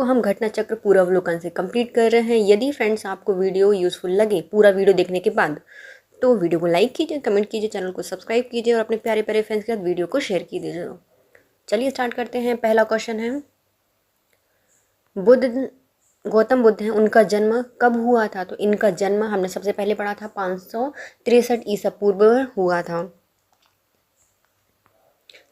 इसको हम घटना चक्र पूर्वावलोकन से कंप्लीट कर रहे हैं। यदि फ्रेंड्स आपको वीडियो यूज़फुल लगे पूरा वीडियो देखने के बाद, तो वीडियो को लाइक कीजिए, कमेंट कीजिए, चैनल को सब्सक्राइब कीजिए और अपने प्यारे प्यारे फ्रेंड्स के साथ वीडियो को शेयर कीजिए। चलिए स्टार्ट करते हैं। पहला क्वेश्चन है, गौतम बुद्ध हैं, उनका जन्म कब हुआ था? तो इनका जन्म हमने सबसे पहले पढ़ा था 563 ईसा पूर्व हुआ था।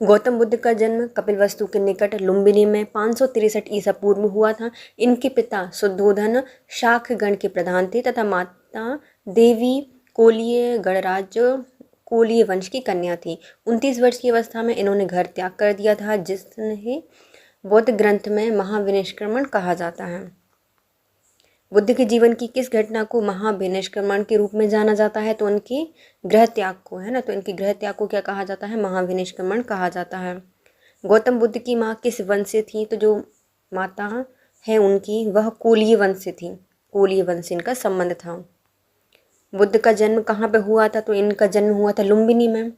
गौतम बुद्ध का जन्म कपिलवस्तु के निकट लुम्बिनी में 563 ईसा पूर्व हुआ था। इनके पिता शुद्धोधन शाक गण के प्रधान थे तथा माता देवी कोलीय गणराज्य कोलीय वंश की कन्या थी। 29 वर्ष की अवस्था में इन्होंने घर त्याग कर दिया था, जिसने बौद्ध ग्रंथ में महाविनिष्क्रमण कहा जाता है। बुद्ध के जीवन की किस घटना को महाविनिष्क्रमण के रूप में जाना जाता है? तो उनके गृह त्याग को, है ना। तो इनके गृह त्याग को क्या कहा जाता है? महाविनिष्क्रमण कहा जाता है। गौतम बुद्ध की माँ किस वंश से थी? तो जो माता है उनकी, वह कोलीय वंश से थी। कोलीय वंश से इनका संबंध था। बुद्ध का जन्म कहाँ पे हुआ था? तो इनका जन्म हुआ था लुम्बिनी में।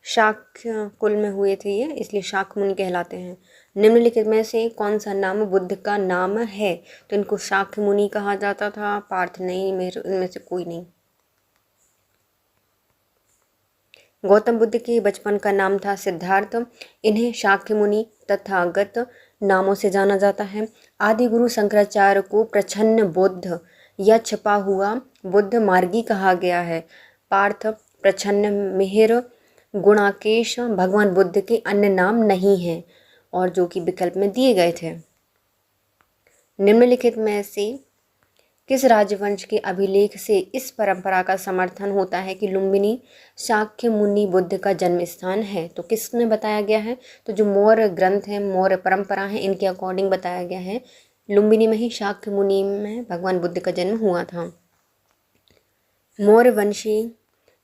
शाक्य कुल में हुए थे ये, इसलिए शाक्य मुनि कहलाते हैं। निम्नलिखित में से कौन सा नाम बुद्ध का नाम है? तो इनको शाक्य मुनि कहा जाता था। पार्थ नहीं, इनमें से कोई नहीं। गौतम बुद्ध के बचपन का नाम था सिद्धार्थ। इन्हें शाक्य मुनि तथागत नामों से जाना जाता है। आदि गुरु शंकराचार्य को प्रच्छन्न बुद्ध या छपा हुआ बुद्ध मार्गी कहा गया है। पार्थ, प्रच्छन्न, मिहिर, गुणाकेश भगवान बुद्ध के अन्य नाम नहीं हैं और जो कि विकल्प में दिए गए थे। निम्नलिखित में से किस राजवंश के अभिलेख से इस परंपरा का समर्थन होता है कि लुम्बिनी शाक्य मुनि बुद्ध का जन्म स्थान है? तो किसने बताया गया है? तो जो मौर्य ग्रंथ हैं, मौर्य परंपरा है, इनके अकॉर्डिंग बताया गया है लुम्बिनी में ही शाक्य मुनि में भगवान बुद्ध का जन्म हुआ था। मौर्य वंशी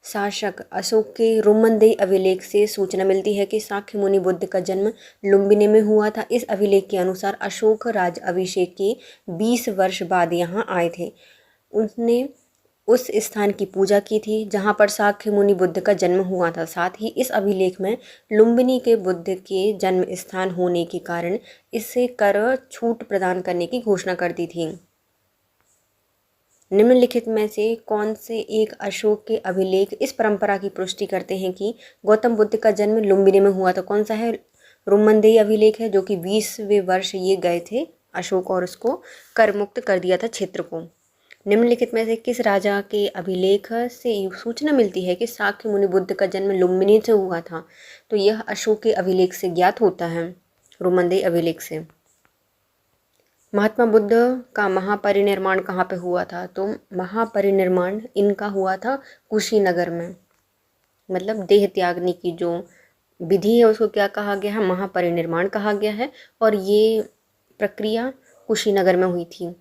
शासक अशोक के रोमनदेही अभिलेख से सूचना मिलती है कि शाक्य मुनि बुद्ध का जन्म लुम्बिनी में हुआ था। इस अभिलेख के अनुसार अशोक राज अभिषेक के 20 वर्ष बाद यहाँ आए थे। उसने उस स्थान की पूजा की थी जहाँ पर शाक्य मुनि बुद्ध का जन्म हुआ था। साथ ही इस अभिलेख में लुम्बिनी के बुद्ध के जन्म स्थान होने के कारण इससे कर छूट प्रदान करने की घोषणा कर दी थी। निम्नलिखित में से कौन से एक अशोक के अभिलेख इस परंपरा की पुष्टि करते हैं कि गौतम बुद्ध का जन्म लुम्बिनी में हुआ था? कौन सा है? रोमनदेही अभिलेख है, जो कि 20वें वर्ष ये गए थे अशोक और उसको कर मुक्त कर दिया था क्षेत्र को। निम्नलिखित में से किस राजा के अभिलेख से सूचना मिलती है कि शाक्य मुनि बुद्ध का जन्म लुम्बिनी से हुआ था? तो यह अशोक के अभिलेख से ज्ञात होता है, रोमनदेही अभिलेख से। महात्मा बुद्ध का महापरिनिर्वाण कहाँ पे हुआ था? तो महापरिनिर्वाण इनका हुआ था कुशीनगर में। मतलब देह त्यागने की जो विधि है उसको क्या कहा गया है? महापरिनिर्वाण कहा गया है। और ये प्रक्रिया कुशीनगर में हुई थी।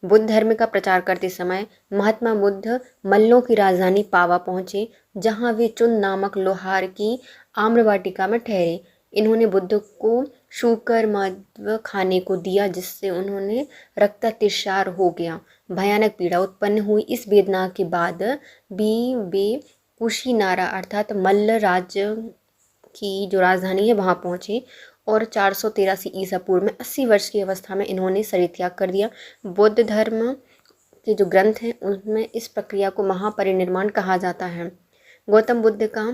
बुद्ध धर्म का प्रचार करते समय महात्मा बुद्ध मल्लों की राजधानी पावा पहुँचे, जहाँ वे चुन नामक लोहार की आम्रवाटिका में ठहरे। इन्होंने बुद्ध को शूकर मद्य खाने को दिया, जिससे उन्होंने रक्ततिसार हो गया। भयानक पीड़ा उत्पन्न हुई। इस वेदना के बाद भी वे कुशीनारा अर्थात मल्ल राज्य की जो राजधानी है वहाँ पहुँचे और 483 ईसा पूर्व में 80 वर्ष की अवस्था में इन्होंने शरीर त्याग कर दिया। बौद्ध धर्म के जो ग्रंथ हैं उनमें इस प्रक्रिया को महापरिनिर्वाण कहा जाता है। गौतम बुद्ध का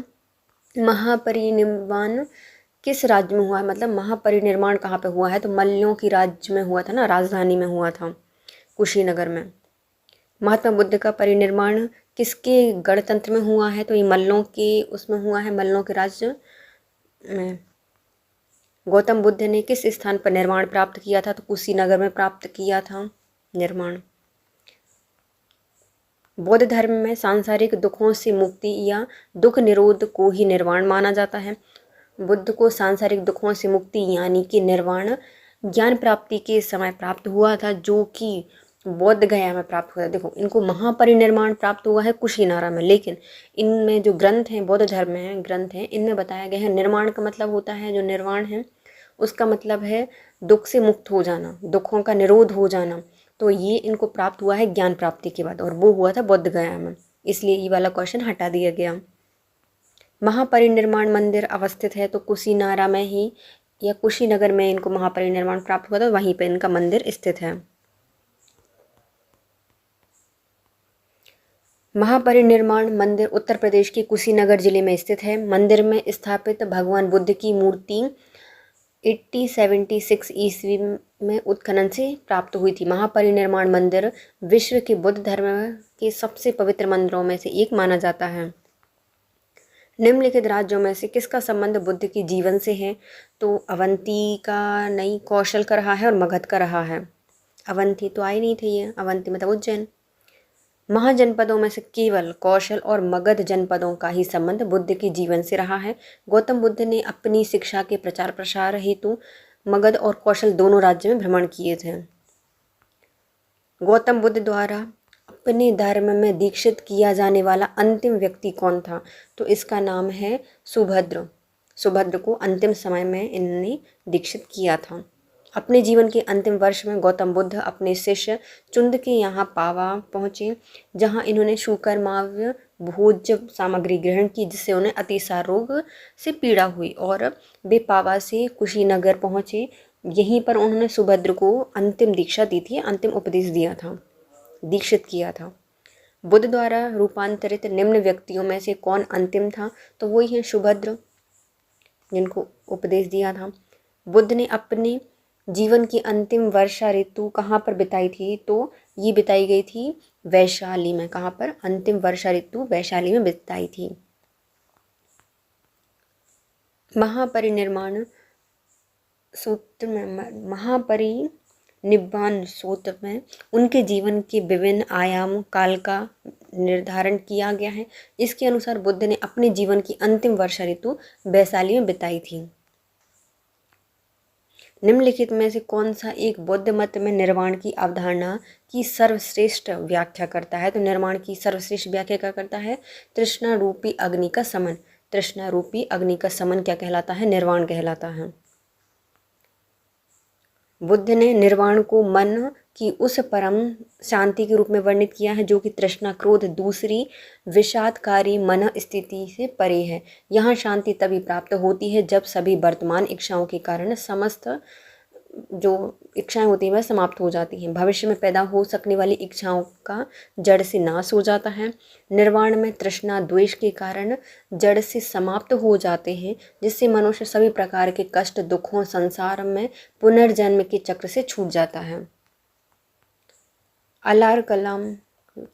महापरिनिर्वाण किस राज्य में हुआ है? मतलब महापरिनिर्वाण कहाँ पे हुआ है? तो मल्लों की राज्य में हुआ था ना, राजधानी में हुआ था, कुशीनगर में। महात्मा बुद्ध का परिनिर्वाण किसके गणतंत्र में हुआ है? तो ये मल्लों के उसमें हुआ है, मल्लों के राज्य में। गौतम बुद्ध ने किस स्थान पर निर्वाण प्राप्त किया था? तो कुशीनगर में प्राप्त किया था निर्वाण। बौद्ध धर्म में सांसारिक दुखों से मुक्ति या दुख निरोध को ही निर्वाण माना जाता है। बुद्ध को सांसारिक दुखों से मुक्ति यानी कि निर्वाण ज्ञान प्राप्ति के समय प्राप्त हुआ था, जो कि बौद्ध गया में प्राप्त हुआ था। देखो, इनको महापरिनिर्वाण प्राप्त हुआ है कुशीनारा में, लेकिन इनमें जो ग्रंथ हैं, बौद्ध धर्म में ग्रंथ हैं, इनमें बताया गया है निर्वाण का मतलब होता है, जो निर्वाण है उसका मतलब है दुख से मुक्त हो जाना, दुखों का निरोध हो जाना। तो ये इनको प्राप्त हुआ है ज्ञान प्राप्ति के बाद, और वो हुआ था बौद्ध गया में, इसलिए ये वाला क्वेश्चन हटा दिया गया। महापरिनिर्वाण मंदिर अवस्थित है तो कुशीनारा में ही या कुशीनगर में इनको महापरिनिर्वाण प्राप्त हुआ था, वहीं पे इनका मंदिर स्थित है। महापरिनिर्वाण मंदिर उत्तर प्रदेश के कुशीनगर जिले में स्थित है। मंदिर में स्थापित भगवान बुद्ध की मूर्ति 8076 ईस्वी में उत्खनन से प्राप्त हुई थी। महापरिनिर्वाण मंदिर विश्व के बुद्ध धर्म के सबसे पवित्र मंदिरों में से एक माना जाता है। निम्नलिखित राज्यों में से किसका संबंध बुद्ध के जीवन से है? तो अवंती का नहीं, कौशल का रहा है और मगध का रहा है। अवंती तो आई नहीं थी, ये अवंती मतलब उज्जैन। महाजनपदों में से केवल कौशल और मगध जनपदों का ही संबंध बुद्ध के जीवन से रहा है। गौतम बुद्ध ने अपनी शिक्षा के प्रचार प्रसार हेतु मगध और कौशल दोनों राज्यों में भ्रमण किए थे। गौतम बुद्ध द्वारा अपने धर्म में दीक्षित किया जाने वाला अंतिम व्यक्ति कौन था? तो इसका नाम है सुभद्र। सुभद्र को अंतिम समय में इन्होंने दीक्षित किया था। अपने जीवन के अंतिम वर्ष में गौतम बुद्ध अपने शिष्य चुंद के यहाँ पावा पहुँचे, जहाँ इन्होंने शुकरमाव्य भोज्य सामग्री ग्रहण की, जिससे उन्हें अतिसार रोग से पीड़ा हुई और वे पावा से कुशीनगर पहुँचे। यहीं पर उन्होंने सुभद्र को अंतिम दीक्षा दी थी, अंतिम उपदेश दिया था, दीक्षित किया था। बुद्ध द्वारा रूपांतरित निम्न व्यक्तियों में से कौन अंतिम था? तो वही है सुभद्र, जिनको उपदेश दिया था। बुद्ध ने अपने जीवन की अंतिम वर्षा ऋतु कहाँ पर बिताई थी? तो ये बिताई गई थी वैशाली में। कहाँ पर? अंतिम वर्षा ऋतु वैशाली में बिताई थी। महापरिनिर्वाण सूत्र में, महापरिनिब्बाण सूत्र में उनके जीवन के विभिन्न आयाम काल का निर्धारण किया गया है। इसके अनुसार बुद्ध ने अपने जीवन की अंतिम वर्षा ऋतु वैशाली में बिताई थी। निम्नलिखित में से कौन सा एक बौद्ध मत में निर्वाण की अवधारणा की सर्वश्रेष्ठ व्याख्या करता है? तो निर्वाण की सर्वश्रेष्ठ व्याख्या क्या करता है? तृष्णा रूपी अग्नि का समन। तृष्णा रूपी अग्नि का समन क्या कहलाता है? निर्वाण कहलाता है। बुद्ध ने निर्वाण को मन की उस परम शांति के रूप में वर्णित किया है जो कि तृष्णा, क्रोध, दूसरी विषादकारी मन स्थिति से परे है। यहाँ शांति तभी प्राप्त होती है जब सभी वर्तमान इच्छाओं के कारण समस्त जो इच्छाएं होती हैं वह समाप्त हो जाती हैं। भविष्य में पैदा हो सकने वाली इच्छाओं का जड़ से नाश हो जाता है। निर्वाण में तृष्णा, द्वेष के कारण जड़ से समाप्त हो जाते हैं, जिससे मनुष्य सभी प्रकार के कष्ट, दुखों, संसार में पुनर्जन्म के चक्र से छूट जाता है। अलार कलाम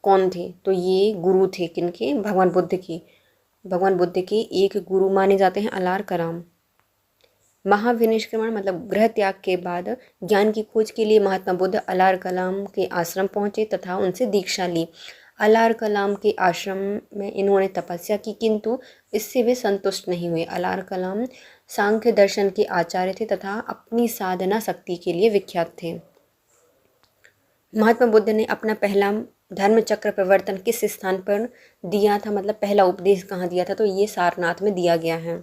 कौन थे? तो ये गुरु थे किनके? भगवान बुद्ध के। भगवान बुद्ध के एक गुरु माने जाते हैं अलार कलाम। महाविनिष्क्रमण मतलब गृह त्याग के बाद ज्ञान की खोज के लिए महात्मा बुद्ध अलार कलाम के आश्रम पहुंचे तथा उनसे दीक्षा ली। अलार कलाम के आश्रम में इन्होंने तपस्या की, किंतु इससे वे संतुष्ट नहीं हुए। अलार कलाम सांख्य दर्शन के आचार्य थे तथा अपनी साधना शक्ति के लिए विख्यात थे। महात्मा बुद्ध ने अपना पहला धर्म चक्र प्रवर्तन किस स्थान पर दिया था? मतलब पहला उपदेश कहाँ दिया था? तो ये सारनाथ में दिया गया है।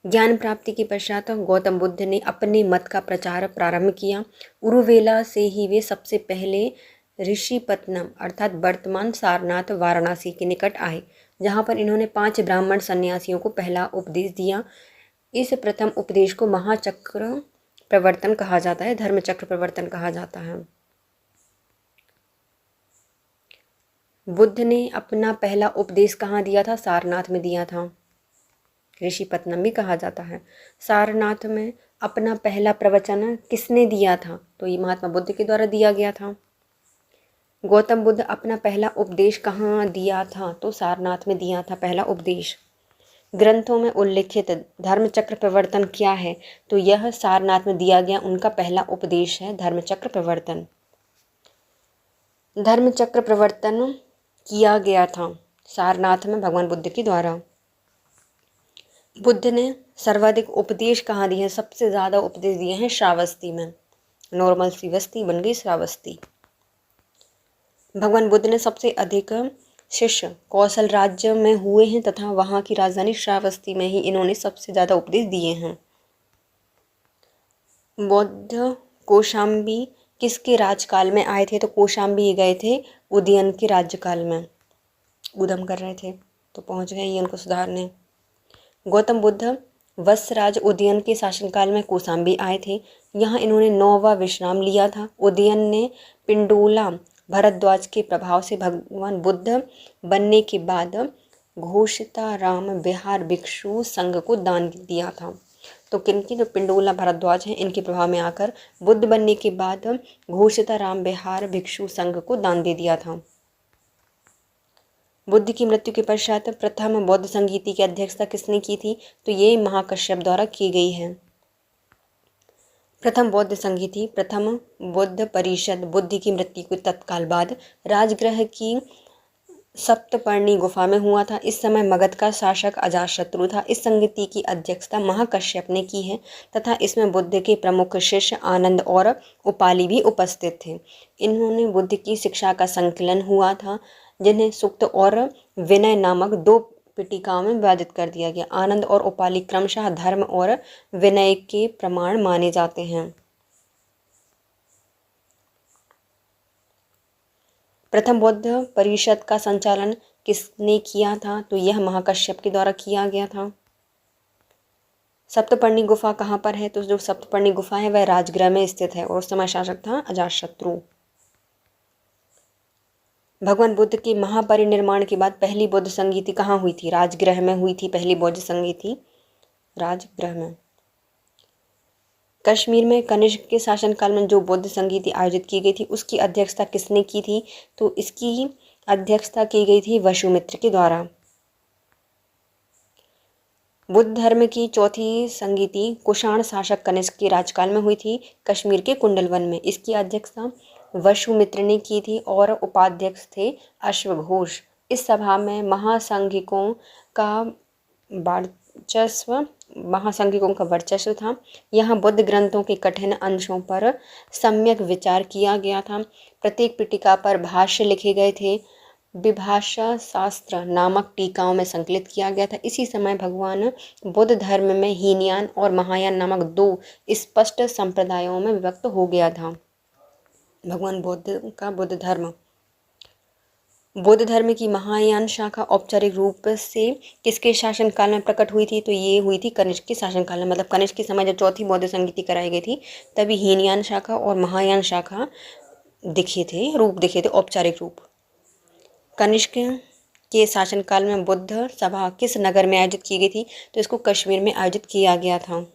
ज्ञान प्राप्ति के पश्चात गौतम बुद्ध ने अपने मत का प्रचार प्रारंभ किया। उरुवेला से ही वे सबसे पहले ऋषिपत्नम अर्थात वर्तमान सारनाथ वाराणसी के निकट आए, जहाँ पर इन्होंने 5 ब्राह्मण सन्यासियों को पहला उपदेश दिया। इस प्रथम उपदेश को महाचक्र प्रवर्तन कहा जाता है, धर्म चक्र प्रवर्तन कहा जाता है। बुद्ध ने अपना पहला उपदेश कहाँ दिया था? सारनाथ में दिया था, ऋषिपत्नम भी कहा जाता है। सारनाथ में अपना पहला प्रवचन किसने दिया था? तो ये महात्मा बुद्ध के द्वारा दिया गया था। गौतम बुद्ध अपना पहला उपदेश कहाँ दिया था? तो सारनाथ में दिया था पहला उपदेश। ग्रंथों में उल्लिखित धर्मचक्र प्रवर्तन क्या है? तो यह सारनाथ में दिया गया उनका पहला उपदेश है, धर्मचक्र प्रवर्तन। धर्मचक्र प्रवर्तन किया गया था सारनाथ में भगवान बुद्ध के द्वारा। बुद्ध ने सर्वाधिक उपदेश कहाँ दिए हैं? सबसे ज़्यादा उपदेश दिए हैं श्रावस्ती में। नॉर्मल सी बस्ती बन गई श्रावस्ती। भगवान बुद्ध ने सबसे अधिक शिष्य कौशल राज्य में हुए हैं तथा वहाँ की राजधानी श्रावस्ती में ही इन्होंने सबसे ज़्यादा उपदेश दिए हैं। बौद्ध कौशाम्बी किसके राजकाल में आए थे? तो कौशाम्बी गए थे उदयन के राज्यकाल में, उदम कर रहे थे तो पहुँच गए ये उनको सुधारने। गौतम बुद्ध वत्सराज उदयन के शासनकाल में कौशाम्बी आए थे। यहाँ इन्होंने 9वां विश्राम लिया था। उदयन ने पिंडोला भरद्वाज के प्रभाव से भगवान बुद्ध बनने के बाद घोषिताराम विहार भिक्षु संघ को दान दिया था। तो किनकी, जो पिंडोला भरद्वाज हैं, इनके प्रभाव में आकर बुद्ध बनने के बाद घोषिताराम विहार भिक्षु संघ को दान दे दिया था। बुद्ध की मृत्यु के पश्चात प्रथम बौद्ध संगीति की अध्यक्षता किसने की थी? तो ये महाकश्यप द्वारा की गई है। प्रथम बौद्ध संगीति, प्रथम बुद्ध परिषद बुद्ध की मृत्यु के तत्काल बाद राजगृह की सप्तपर्णी गुफा में हुआ था। इस समय मगध का शासक अजातशत्रु था। इस संगीति की अध्यक्षता महाकश्यप ने की है तथा इसमें बुद्ध के प्रमुख शिष्य आनंद और उपाली भी उपस्थित थे। इन्होंने बुद्ध की शिक्षा का संकलन हुआ था, जिन्हें सुक्त और विनय नामक 2 पिटिकाओं में विभाजित कर दिया गया। आनंद और उपाली क्रमशः धर्म और विनय के प्रमाण माने जाते हैं। प्रथम बौद्ध परिषद का संचालन किसने किया था? तो यह महाकश्यप के द्वारा किया गया था। सप्तपर्णी गुफा कहाँ पर है? तो जो सप्तपर्णी गुफा है वह राजगृह में स्थित है और उस समय शासक था अजातशत्रु। भगवान बुद्ध के महापरिनिर्वाण के बाद पहली बौद्ध संगीति कहाँ हुई थी? राजगृह में हुई थी पहली बौद्ध संगीति, राजगृह में। कश्मीर में कनिष्क के शासनकाल में जो बौद्ध संगीति आयोजित की गई थी उसकी अध्यक्षता किसने की थी? तो इसकी अध्यक्षता की गई थी वसुमित्र के द्वारा। बुद्ध धर्म की चौथी संगीति कुषाण शासक कनिष्क के राजकाल में हुई थी, कश्मीर के कुंडलवन में। इसकी अध्यक्षता वसुमित्र ने की थी और उपाध्यक्ष थे अश्वघोष। इस सभा में महासंघिकों का वर्चस्व था। यहाँ बुद्ध ग्रंथों के कठिन अंशों पर सम्यक विचार किया गया था। प्रत्येक पिटिका पर भाष्य लिखे गए थे। विभाषा शास्त्र नामक टीकाओं में संकलित किया गया था। इसी समय भगवान बुद्ध धर्म में हीनयान और महायान नामक 2 स्पष्ट संप्रदायों में विभक्त हो गया था। भगवान बुद्ध का बुद्ध धर्म की महायान शाखा औपचारिक रूप से किसके शासनकाल में प्रकट हुई थी? तो ये हुई थी कनिष्क के शासनकाल में। मतलब कनिष्क के समय जब चौथी बौद्ध संगीति कराई गई थी तभी हीनयान शाखा और महायान शाखा रूप दिखे थे औपचारिक रूप। कनिष्क के शासनकाल में बुद्ध सभा किस नगर में आयोजित की गई थी? तो इसको कश्मीर में आयोजित किया गया था।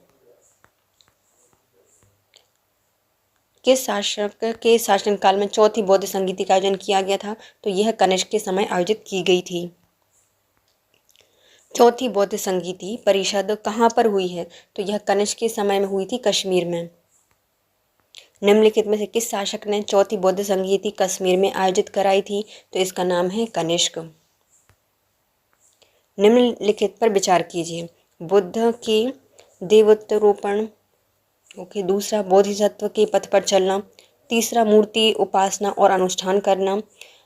किस शासक के शासनकाल में चौथी बौद्ध संगीति का आयोजन किया गया था? तो यह कनिष्क के समय आयोजित की गई थी। चौथी बौद्ध संगीति परिषद कहाँ पर हुई है? तो यह कनिष्क के समय में हुई थी, कश्मीर में। निम्नलिखित में से किस शासक ने चौथी बौद्ध संगीति कश्मीर में आयोजित कराई थी? तो इसका नाम है कनिष्क। निम्नलिखित पर विचार कीजिए। बुद्ध के देवोत्तरोपण, दूसरा बोधिसत्व के पथ पर चलना, तीसरा मूर्ति उपासना और अनुष्ठान करना,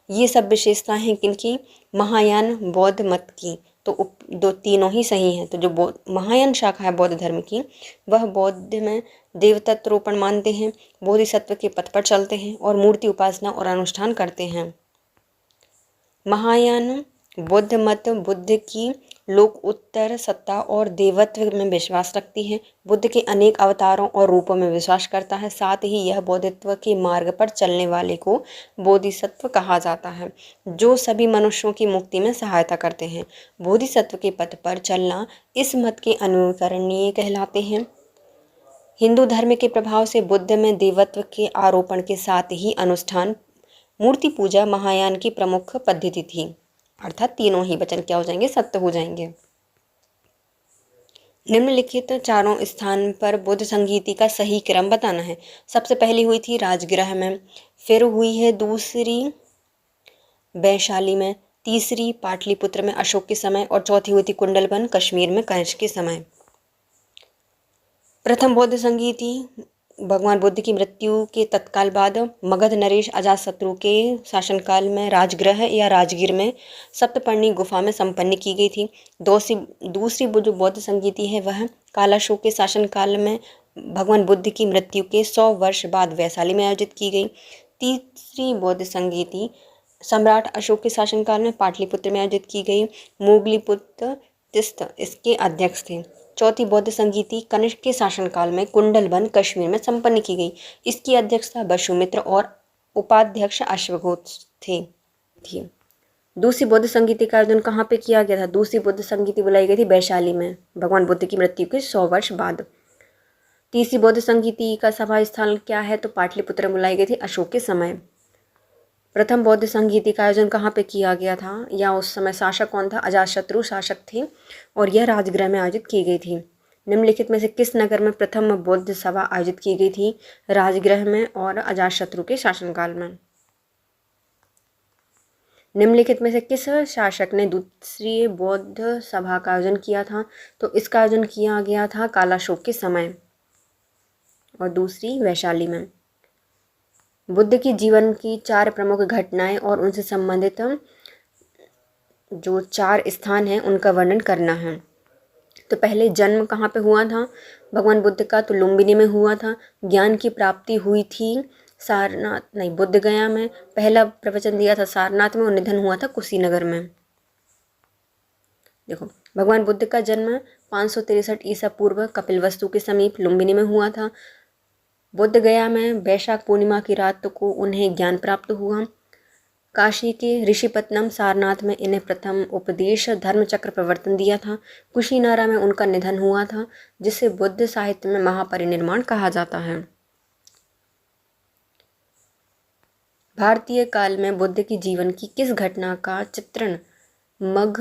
ये सब विशेषताएं हैं किनकी? महायान बौद्ध मत की। तो तीनों ही सही हैं। तो जो महायान शाखा है बौद्ध धर्म की, वह बौद्ध में देवतत्रोपण मानते हैं, बोधिसत्व के पथ पर चलते हैं और मूर्ति उपासना और अनुष्ठान करते हैं। महायान बौद्ध मत बुद्ध की लोक उत्तर सत्ता और देवत्व में विश्वास रखती है। बुद्ध के अनेक अवतारों और रूपों में विश्वास करता है। साथ ही यह बोधित्व के मार्ग पर चलने वाले को बोधिसत्व कहा जाता है, जो सभी मनुष्यों की मुक्ति में सहायता करते हैं। बोधिसत्व के पथ पर चलना इस मत के अनुकरणीय कहलाते हैं। हिंदू धर्म के प्रभाव से बुद्ध में देवत्व के आरोपण के साथ ही अनुष्ठान, मूर्ति पूजा महायान की प्रमुख पद्धति थी। अर्थात तीनों ही वचन क्या हो जाएंगे? सत्य हो जाएंगे। निम्नलिखित चारों स्थान पर बुद्ध संगीति का सही क्रम बताना है। सबसे पहली हुई थी राजगृह में, फिर हुई है दूसरी वैशाली में, तीसरी पाटलिपुत्र में अशोक के समय और चौथी हुई थी कुंडलवन कश्मीर में कनिष्क के समय। प्रथम बौद्ध संगीति भगवान बुद्ध की मृत्यु के तत्काल बाद मगध नरेश अजातशत्रु के शासनकाल में राजगृह या राजगीर में सप्तपर्णी गुफा में संपन्न की गई थी। दूसरी जो बौद्ध संगीति है वह कालाशोक के शासनकाल में भगवान बुद्ध की मृत्यु के 100 वर्ष बाद वैशाली में आयोजित की गई। तीसरी बौद्ध संगीति सम्राट अशोक के शासनकाल में पाटलिपुत्र में आयोजित की गई। मोगलीपुत्र तीस्थ इसके अध्यक्ष थे। चौथी बौद्ध संगीति कनिष्क के शासनकाल में कुंडलवन कश्मीर में संपन्न की गई। इसकी अध्यक्षता वसुमित्र और उपाध्यक्ष अश्वघोष थी। दूसरी बौद्ध संगीति का आयोजन कहाँ पे किया गया था? दूसरी बौद्ध संगीति बुलाई गई थी वैशाली में, भगवान बुद्ध की मृत्यु के 100 वर्ष बाद। तीसरी बौद्ध संगीति का सभा स्थल क्या है? तो पाटलिपुत्र में बुलाई गई थी अशोक के समय। प्रथम बौद्ध संगीति का आयोजन कहाँ पे किया गया था? या उस समय शासक कौन था? अजातशत्रु शासक थे और यह राजगृह में आयोजित की गई थी। निम्नलिखित में से किस नगर में प्रथम बौद्ध सभा आयोजित की गई थी? राजगृह में और अजातशत्रु के शासनकाल में। निम्नलिखित में से किस शासक ने दूसरी बौद्ध सभा का आयोजन किया था? तो इसका आयोजन किया गया था कालाशोक के समय और दूसरी वैशाली में। बुद्ध की जीवन की 4 प्रमुख घटनाएं और उनसे संबंधित जो 4 स्थान हैं उनका वर्णन करना है। तो पहले जन्म कहाँ पे हुआ था भगवान बुद्ध का? तो लुम्बिनी में हुआ था। ज्ञान की प्राप्ति हुई थी बुद्ध गया में। पहला प्रवचन दिया था सारनाथ में और निधन हुआ था कुशीनगर में। देखो, भगवान बुद्ध का जन्म 563 ईसा पूर्व कपिलवस्तु के समीप लुम्बिनी में हुआ था। बुद्ध गया में वैशाख पूर्णिमा की रात को उन्हें ज्ञान प्राप्त हुआ। काशी के ऋषिपत्नम सारनाथ में इन्हें प्रथम उपदेश धर्मचक्र प्रवर्तन दिया था। कुशीनारा में उनका निधन हुआ था, जिसे बुद्ध साहित्य में महापरिनिर्वाण कहा जाता है। भारतीय काल में बुद्ध की जीवन की किस घटना का चित्रण मृग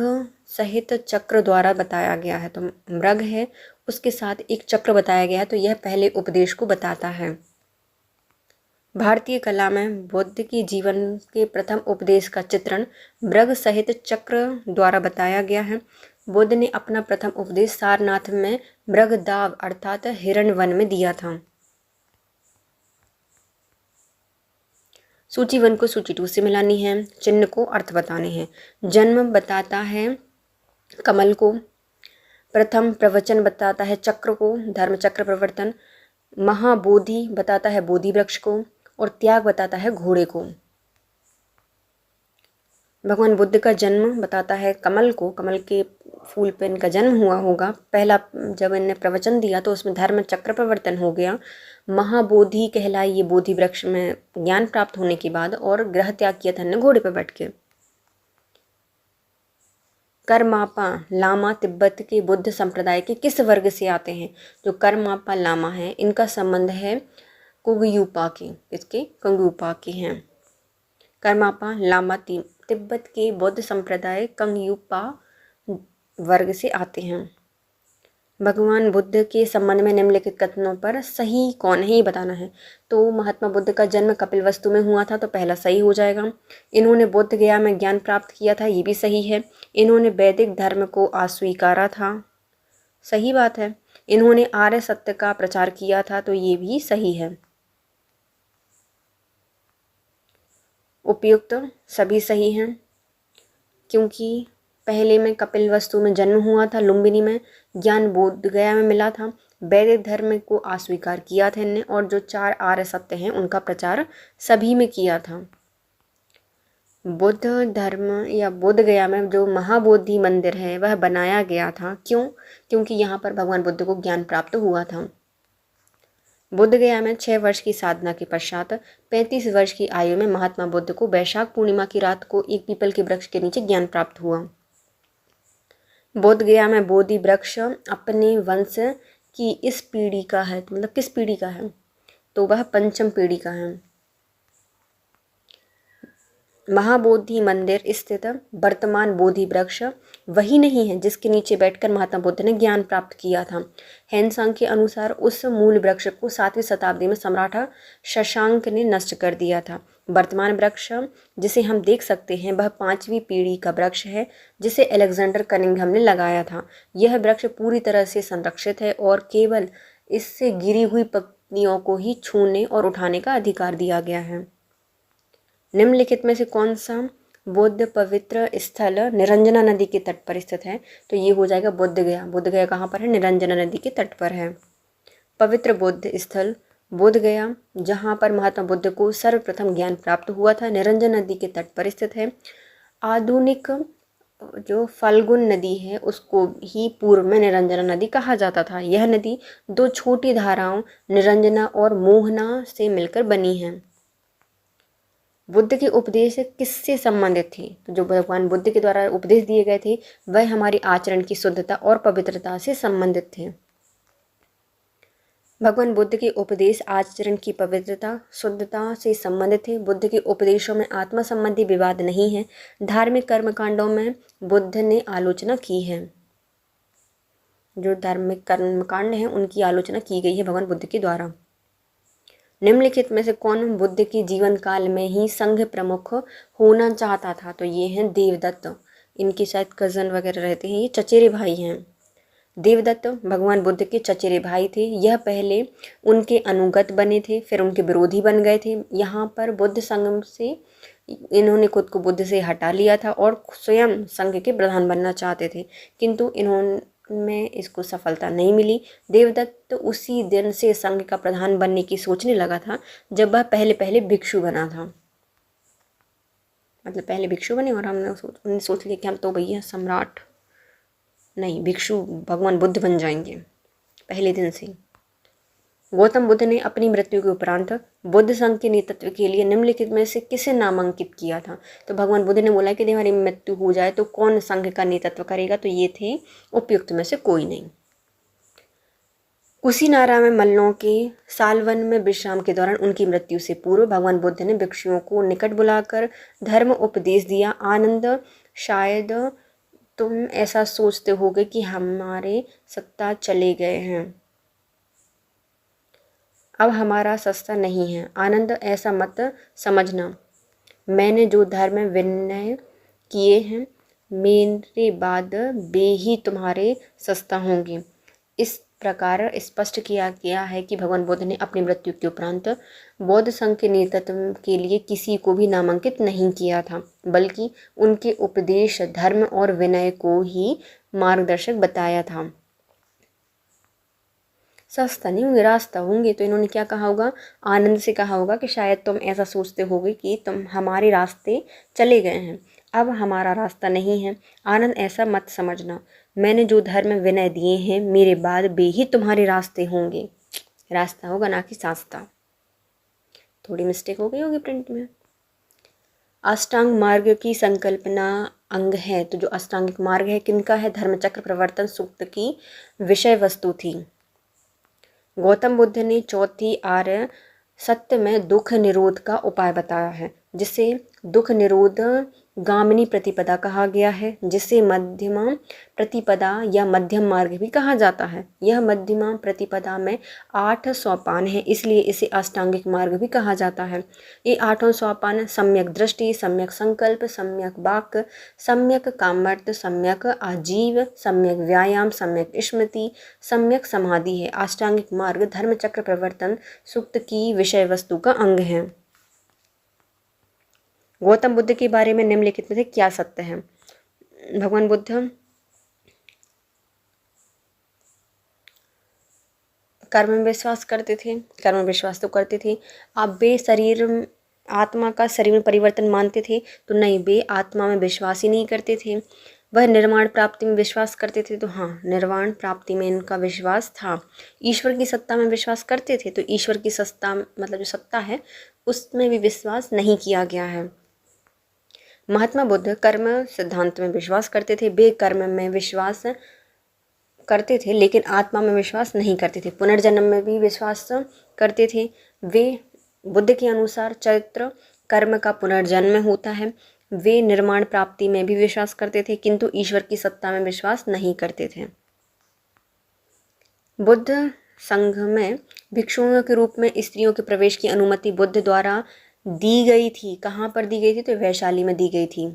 सहित चक्र द्वारा बताया गया है? तो मृग है, उसके साथ एक चक्र बताया गया है, तो यह पहले उपदेश को बताता है। भारतीय कला में बुद्ध की जीवन के प्रथम उपदेश का चित्रण मृग सहित चक्र द्वारा बताया गया है। बुद्ध ने अपना प्रथम उपदेश सारनाथ में मृगदाव अर्थात हिरण्यवन में दिया था। सूची 1 को सूची 2 से मिलानी है, चिन्ह को अर्थ बताने हैं। जन्म बताता है कमल को, प्रथम प्रवचन बताता है चक्र को, धर्मचक्र प्रवर्तन, महाबोधि बताता है बोधि वृक्ष को और त्याग बताता है घोड़े को। भगवान बुद्ध का जन्म बताता है कमल को, कमल के फूल पे इनका जन्म हुआ होगा। पहला जब इन्हें प्रवचन दिया तो उसमें धर्म चक्र प्रवर्तन हो गया। महाबोधि कहलाई ये बोधि वृक्ष में ज्ञान प्राप्त होने के बाद, और ग्रह त्याग किया था इन्हें घोड़े पर बैठ के। करमापा लामा तिब्बत के बुद्ध संप्रदाय के किस वर्ग से आते हैं? जो करमापा लामा है इनका संबंध है कुंगयुपा के, इसके कुंगयुपा के हैं। करमापा लामा तिब्बत के बौद्ध संप्रदाय कंगयुपा वर्ग से आते हैं। भगवान बुद्ध के संबंध में निम्नलिखित कथनों पर सही कौन है ये बताना है। तो महात्मा बुद्ध का जन्म कपिलवस्तु में हुआ था, तो पहला सही हो जाएगा। इन्होंने बुद्ध गया में ज्ञान प्राप्त किया था, ये भी सही है। इन्होंने वैदिक धर्म को अस्वीकारा था, सही बात है। इन्होंने आर्य सत्य का प्रचार किया था, तो ये भी सही है। उपयुक्त सभी सही हैं, क्योंकि पहले में कपिलवस्तु में जन्म हुआ था, लुम्बिनी में ज्ञान बोध गया में मिला था, वैदिक धर्म को अस्वीकार किया था इनने, और जो 4 आर्य सत्य हैं उनका प्रचार सभी में किया था। बुद्ध धर्म या बोध गया में जो महाबोधि मंदिर है वह बनाया गया था, क्यों? क्योंकि यहाँ पर भगवान बुद्ध को ज्ञान प्राप्त हुआ था। बुद्ध गया में 6 वर्ष की साधना के पश्चात 35 वर्ष की आयु में महात्मा बुद्ध को वैशाख पूर्णिमा की रात को एक पीपल के वृक्ष के नीचे ज्ञान प्राप्त हुआ। बोध गया में बोधि वृक्ष अपने वंश की इस पीढ़ी का है, मतलब किस पीढ़ी का है? तो वह 5वीं पीढ़ी का है। महाबोधि मंदिर स्थित वर्तमान बोधि वृक्ष वही नहीं है जिसके नीचे बैठकर महात्मा बुद्ध ने ज्ञान प्राप्त किया था। हैनसांग के अनुसार उस मूल वृक्ष को 7वीं शताब्दी में सम्राट शशांक ने नष्ट कर दिया था। वर्तमान वृक्ष जिसे हम देख सकते हैं वह 5वीं पीढ़ी का वृक्ष है, जिसे अलेक्जेंडर कनिंघम ने लगाया था। यह वृक्ष पूरी तरह से संरक्षित है और केवल इससे गिरी हुई पत्तियों को ही छूने और उठाने का अधिकार दिया गया है। निम्नलिखित में से कौन सा बौद्ध पवित्र स्थल निरंजना नदी के तट पर स्थित है? तो ये हो जाएगा बुद्ध गया। बुद्ध गया कहाँ पर है? निरंजना नदी के तट पर है। पवित्र बौद्ध स्थल बोध गया, जहाँ पर महात्मा बुद्ध को सर्वप्रथम ज्ञान प्राप्त हुआ था, निरंजन नदी के तट पर स्थित है। आधुनिक जो फल्गुन नदी है उसको ही पूर्व में निरंजना नदी कहा जाता था। यह नदी दो छोटी धाराओं निरंजना और मोहना से मिलकर बनी है। बुद्ध के उपदेश किससे संबंधित थे? तो जो भगवान बुद्ध के द्वारा उपदेश दिए गए थे वह हमारी आचरण की शुद्धता और पवित्रता से संबंधित थे। भगवान बुद्ध के उपदेश आचरण की पवित्रता शुद्धता से संबंधित थे। बुद्ध के उपदेशों में आत्मा संबंधी विवाद नहीं है। धार्मिक कर्मकांडों में बुद्ध ने आलोचना की है। जो धार्मिक कर्मकांड हैं उनकी आलोचना की गई है भगवान बुद्ध के द्वारा। निम्नलिखित में से कौन बुद्ध के जीवन काल में ही संघ प्रमुख होना चाहता था? तो ये हैं देवदत्त। इनके शायद कज़न वगैरह रहते हैं, ये चचेरे भाई हैं। देवदत्त भगवान बुद्ध के चचेरे भाई थे। यह पहले उनके अनुगत बने थे, फिर उनके विरोधी बन गए थे। यहाँ पर बुद्ध संघ से इन्होंने खुद को बुद्ध से हटा लिया था और स्वयं संघ के प्रधान बनना चाहते थे, किंतु इन्होंने इसको सफलता नहीं मिली। देवदत्त उसी दिन से संघ का प्रधान बनने की सोचने लगा था जब वह पहले पहले भिक्षु बना था। मतलब पहले भिक्षु बने और उन्होंने सोच लिया कि हम तो भैया सम्राट नहीं, भिक्षु भगवान बुद्ध बन जाएंगे पहले दिन से। गौतम बुद्ध ने अपनी मृत्यु के उपरांत बुद्ध संघ के नेतृत्व के लिए निम्नलिखित में से किसे नामांकित किया था? तो भगवान बुद्ध ने बोला कि यदि हमारी मृत्यु हो जाए तो कौन संघ का नेतृत्व करेगा? तो ये थे उपयुक्त में से कोई नहीं। कुशीनारा में मल्लों के सालवन में विश्राम के दौरान उनकी मृत्यु से पूर्व भगवान बुद्ध ने भिक्षुओं को निकट बुलाकर धर्म उपदेश दिया। आनंद, शायद तुम ऐसा सोचते होगे कि हमारे सत्ता चले गए हैं, अब हमारा सस्ता नहीं है। आनंद, ऐसा मत समझना। मैंने जो धर्म विनय किए हैं मेरे बाद वे ही तुम्हारे सस्ता होंगे। इस प्रकार स्पष्ट किया गया है कि भगवान बुद्ध ने अपनी मृत्यु के उपरांत बौद्ध संघ के नेतृत्व के लिए किसी को भी नामांकित नहीं किया था, बल्कि उनके उपदेश धर्म और विनय को ही मार्गदर्शक बताया था। सस्ता नहीं होंगे, रास्ता होंगे। तो इन्होंने क्या कहा होगा? आनंद से कहा होगा कि शायद तुम ऐसा सोचते होगे कि तुम हमारे रास्ते चले गए हैं, अब हमारा रास्ता नहीं है। आनंद, ऐसा मत समझना। मैंने जो धर्म विनय दिए हैं मेरे बाद वे ही तुम्हारे रास्ते होंगे। रास्ता होगा ना कि शास्ता। थोड़ी मिस्टेक हो गई होगी प्रिंट में। अष्टांग मार्ग की संकल्पना अंग है। तो जो अष्टांगिक मार्ग है किनका है? धर्मचक्र प्रवर्तन सूक्त की विषय वस्तु थी। गौतम बुद्ध ने चौथी आर्य सत्य में दुख निरोध का उपाय बताया है, जिसे दुख निरोध गामिनी प्रतिपदा कहा गया है, जिसे मध्यमा प्रतिपदा या मध्यम मार्ग भी कहा जाता है। यह मध्यमा प्रतिपदा में 8 सोपान है, इसलिए इसे अष्टांगिक मार्ग भी कहा जाता है। ये 8 सोपान सम्यक दृष्टि, सम्यक संकल्प, सम्यक वाक्य, सम्यक कामर्थ, सम्यक आजीव, सम्यक व्यायाम, सम्यक स्मृति, सम्यक समाधि है। अष्टांगिक मार्ग धर्मचक्र प्रवर्तन सूक्त की विषय वस्तु का अंग है। गौतम बुद्ध के बारे में निम्नलिखित में से क्या सत्य है? भगवान बुद्ध कर्म में विश्वास करते थे, कर्म में विश्वास तो करते थे। अब वे शरीर आत्मा का शरीर में परिवर्तन मानते थे? तो नहीं, वे आत्मा में विश्वास ही नहीं करते थे। वह निर्वाण प्राप्ति में विश्वास करते थे? तो हाँ, निर्वाण प्राप्ति में इनका विश्वास था। ईश्वर की सत्ता में विश्वास करते थे? तो ईश्वर की सत्ता मतलब जो सत्ता है उसमें भी विश्वास नहीं किया गया है। महात्मा बुद्ध कर्म सिद्धांत में विश्वास करते थे। वे कर्म में विश्वास करते थे लेकिन आत्मा में विश्वास नहीं करते थे। पुनर्जन्म में भी विश्वास करते थे। वे बुद्ध के अनुसार चरित्र कर्म का पुनर्जन्म होता है। वे निर्माण प्राप्ति में भी विश्वास करते थे किंतु ईश्वर की सत्ता में विश्वास नहीं करते थे। बुद्ध संघ में भिक्षुओं के रूप में स्त्रियों के प्रवेश की अनुमति बुद्ध द्वारा दी गई थी। कहाँ पर दी गई थी? तो वैशाली में दी गई थी।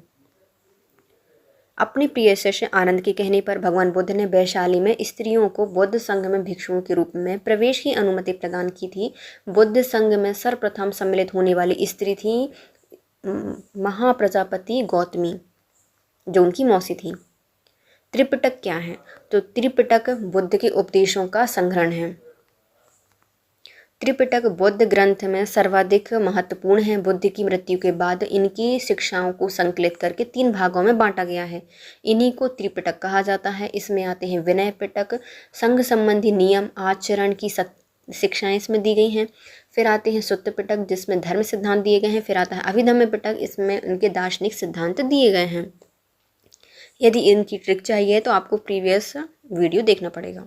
अपने प्रिय शिष्य आनंद के कहने पर भगवान बुद्ध ने वैशाली में स्त्रियों को बौद्ध संघ में भिक्षुओं के रूप में प्रवेश की अनुमति प्रदान की थी। बुद्ध संघ में सर्वप्रथम सम्मिलित होने वाली स्त्री थी महाप्रजापति गौतमी, जो उनकी मौसी थी। त्रिपिटक क्या है? तो त्रिपिटक बुद्ध के उपदेशों का संग्रहण है। त्रिपिटक बौद्ध ग्रंथ में सर्वाधिक महत्वपूर्ण है। बुद्ध की मृत्यु के बाद इनकी शिक्षाओं को संकलित करके 3 भागों में बांटा गया है। इन्हीं को त्रिपिटक कहा जाता है। इसमें आते हैं विनय पिटक, संघ संबंधी नियम आचरण की शिक्षाएं इसमें दी गई हैं। फिर आते हैं सुत्त पिटक जिसमें धर्म सिद्धांत दिए गए हैं। फिर आता है अभिधम्म पिटक, इसमें उनके दार्शनिक सिद्धांत दिए गए हैं। यदि इनकी ट्रिक चाहिए तो आपको प्रीवियस वीडियो देखना पड़ेगा।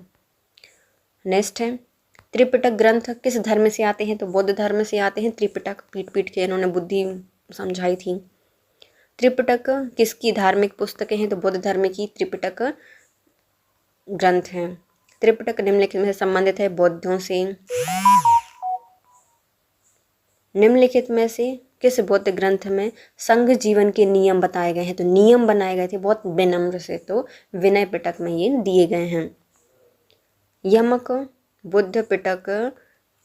नेक्स्ट है त्रिपिटक ग्रंथ किस धर्म से आते हैं, तो बौद्ध धर्म से आते हैं। त्रिपिटक पीट पीट के इन्होंने बुद्धि समझाई थी। त्रिपिटक किसकी धार्मिक पुस्तकें हैं, तो बौद्ध धर्म की त्रिपिटक ग्रंथ हैं। त्रिपिटक निम्नलिखित में संबंधित है बौद्धों से। निम्नलिखित में से किस बौद्ध ग्रंथ में संघ जीवन के नियम बताए गए हैं, तो नियम बनाए गए थे बहुत विनम्र से, तो विनय पिटक में ये दिए गए हैं। यमक बुद्ध पिटक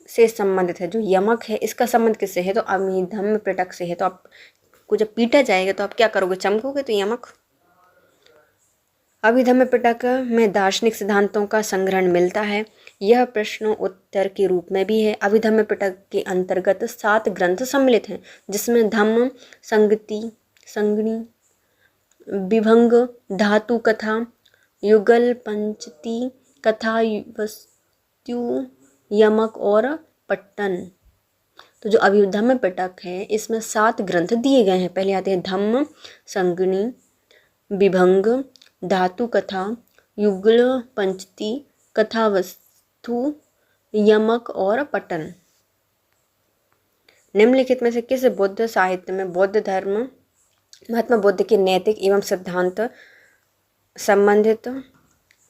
से संबंधित है। जो यमक है इसका संबंध किससे है, तो अभिधम्म पिटक से है। तो आपको जब पीटा जाएगा तो आप क्या करोगे, चमकोगे, तो यमक। अभिधम्म पिटक में दार्शनिक सिद्धांतों का संग्रहण मिलता है। यह प्रश्नों उत्तर के रूप में भी है। अभिधम्म पिटक के अंतर्गत 7 ग्रंथ सम्मिलित हैं जिसमें धम्म, संगति, संगणी, विभंग, धातु कथा, युगल पंचती, कथा वस्तु, यमक और पट्टन। तो जो अभिधम्म पिटक है इसमें 7 ग्रंथ दिए गए हैं। पहले आते हैं धम्म, संगणी, विभंग, धातु कथा, युगल पंचती, कथा वस्तु, यमक और पट्टन। निम्नलिखित में से किस बौद्ध साहित्य में बौद्ध धर्म महात्मा बुद्ध के नैतिक एवं सिद्धांत संबंधित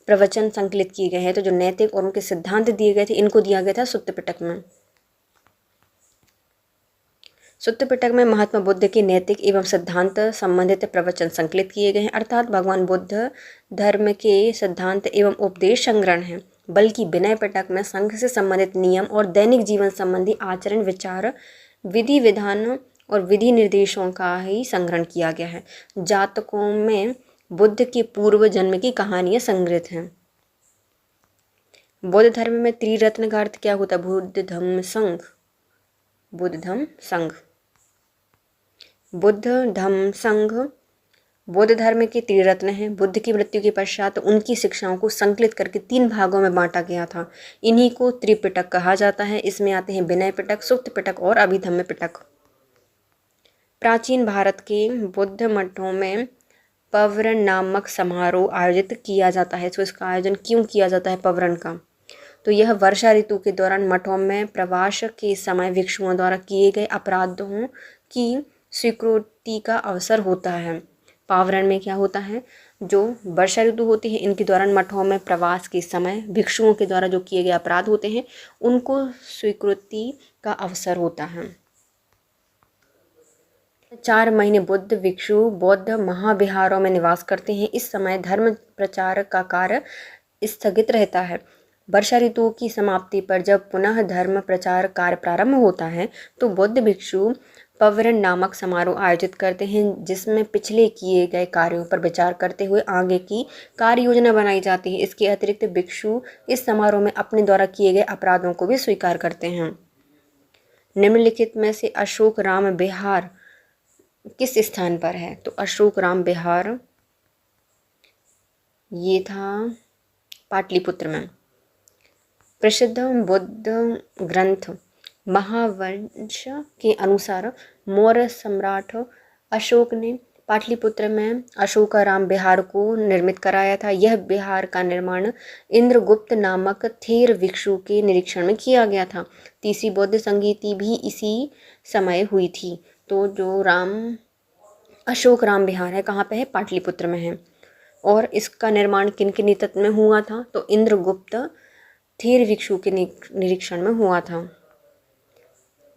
प्रवचन संकलित किए गए हैं, तो जो नैतिक और उनके सिद्धांत दिए गए थे इनको दिया गया था सुत्त पिटक में। सुत्त पिटक में महात्मा बुद्ध के नैतिक एवं सिद्धांत संबंधित प्रवचन संकलित किए गए हैं, अर्थात भगवान बुद्ध धर्म के सिद्धांत एवं उपदेश संग्रहण है। बल्कि विनय पिटक में संघ से संबंधित नियम और दैनिक जीवन संबंधी आचरण, विचार, विधि विधान और विधि निर्देशों का ही संग्रहण किया गया है। जातकों में बुद्ध के पूर्व जन्म की कहानियां संग्रहित हैं। बौद्ध धर्म में त्रिरत्न का अर्थ क्या होता है, बुद्ध धम्म संघ। बुद्ध धम्म संघ, बुद्ध धम्म संघ बौद्ध धर्म के त्रिरत्न हैं। बुद्ध की मृत्यु के पश्चात उनकी शिक्षाओं को संकलित करके 3 भागों में बांटा गया था। इन्हीं को त्रिपिटक कहा जाता है। इसमें आते हैं विनय पिटक, सुत्त पिटक और अभिधम्म पिटक। प्राचीन भारत के बुद्ध मठों में पवरण नामक समारोह आयोजित किया जाता है। तो इसका आयोजन क्यों किया जाता है पवरण का, तो यह वर्षा ऋतु के दौरान मठों में प्रवास के समय भिक्षुओं द्वारा किए गए अपराधों की स्वीकृति का अवसर होता है। पावरण में क्या होता है, जो वर्षा ऋतु होती है इनके दौरान मठों में प्रवास के समय भिक्षुओं के द्वारा जो किए गए अपराध होते हैं उनको स्वीकृति का अवसर होता है। 4 महीने बुद्ध भिक्षु बौद्ध महाविहारों में निवास करते हैं। इस समय धर्म प्रचार का कार्य स्थगित रहता है। वर्षा ऋतु की समाप्ति पर जब पुनः धर्म प्रचार कार्य प्रारंभ होता है तो बौद्ध भिक्षु पवरण नामक समारोह आयोजित करते हैं जिसमें पिछले किए गए कार्यों पर विचार करते हुए आगे की कार्य योजना बनाई जाती है। इसके अतिरिक्त भिक्षु इस समारोह में अपने द्वारा किए गए अपराधों को भी स्वीकार करते हैं। निम्नलिखित में से अशोक राम विहार किस स्थान पर है, तो अशोक राम विहार ये था पाटलिपुत्र में। प्रसिद्ध बौद्ध ग्रंथ महावंश के अनुसार मौर्य सम्राट अशोक ने पाटलिपुत्र में अशोकाराम विहार को निर्मित कराया था। यह विहार का निर्माण इंद्रगुप्त नामक थेर भिक्षु के निरीक्षण में किया गया था। तीसरी बौद्ध संगीति भी इसी समय हुई थी। तो जो अशोक राम विहार है कहाँ पे है, पाटलिपुत्र में है। और इसका निर्माण किन के नेतृत्व में हुआ था, तो इंद्रगुप्त थेर भिक्षु के निरीक्षण में हुआ था।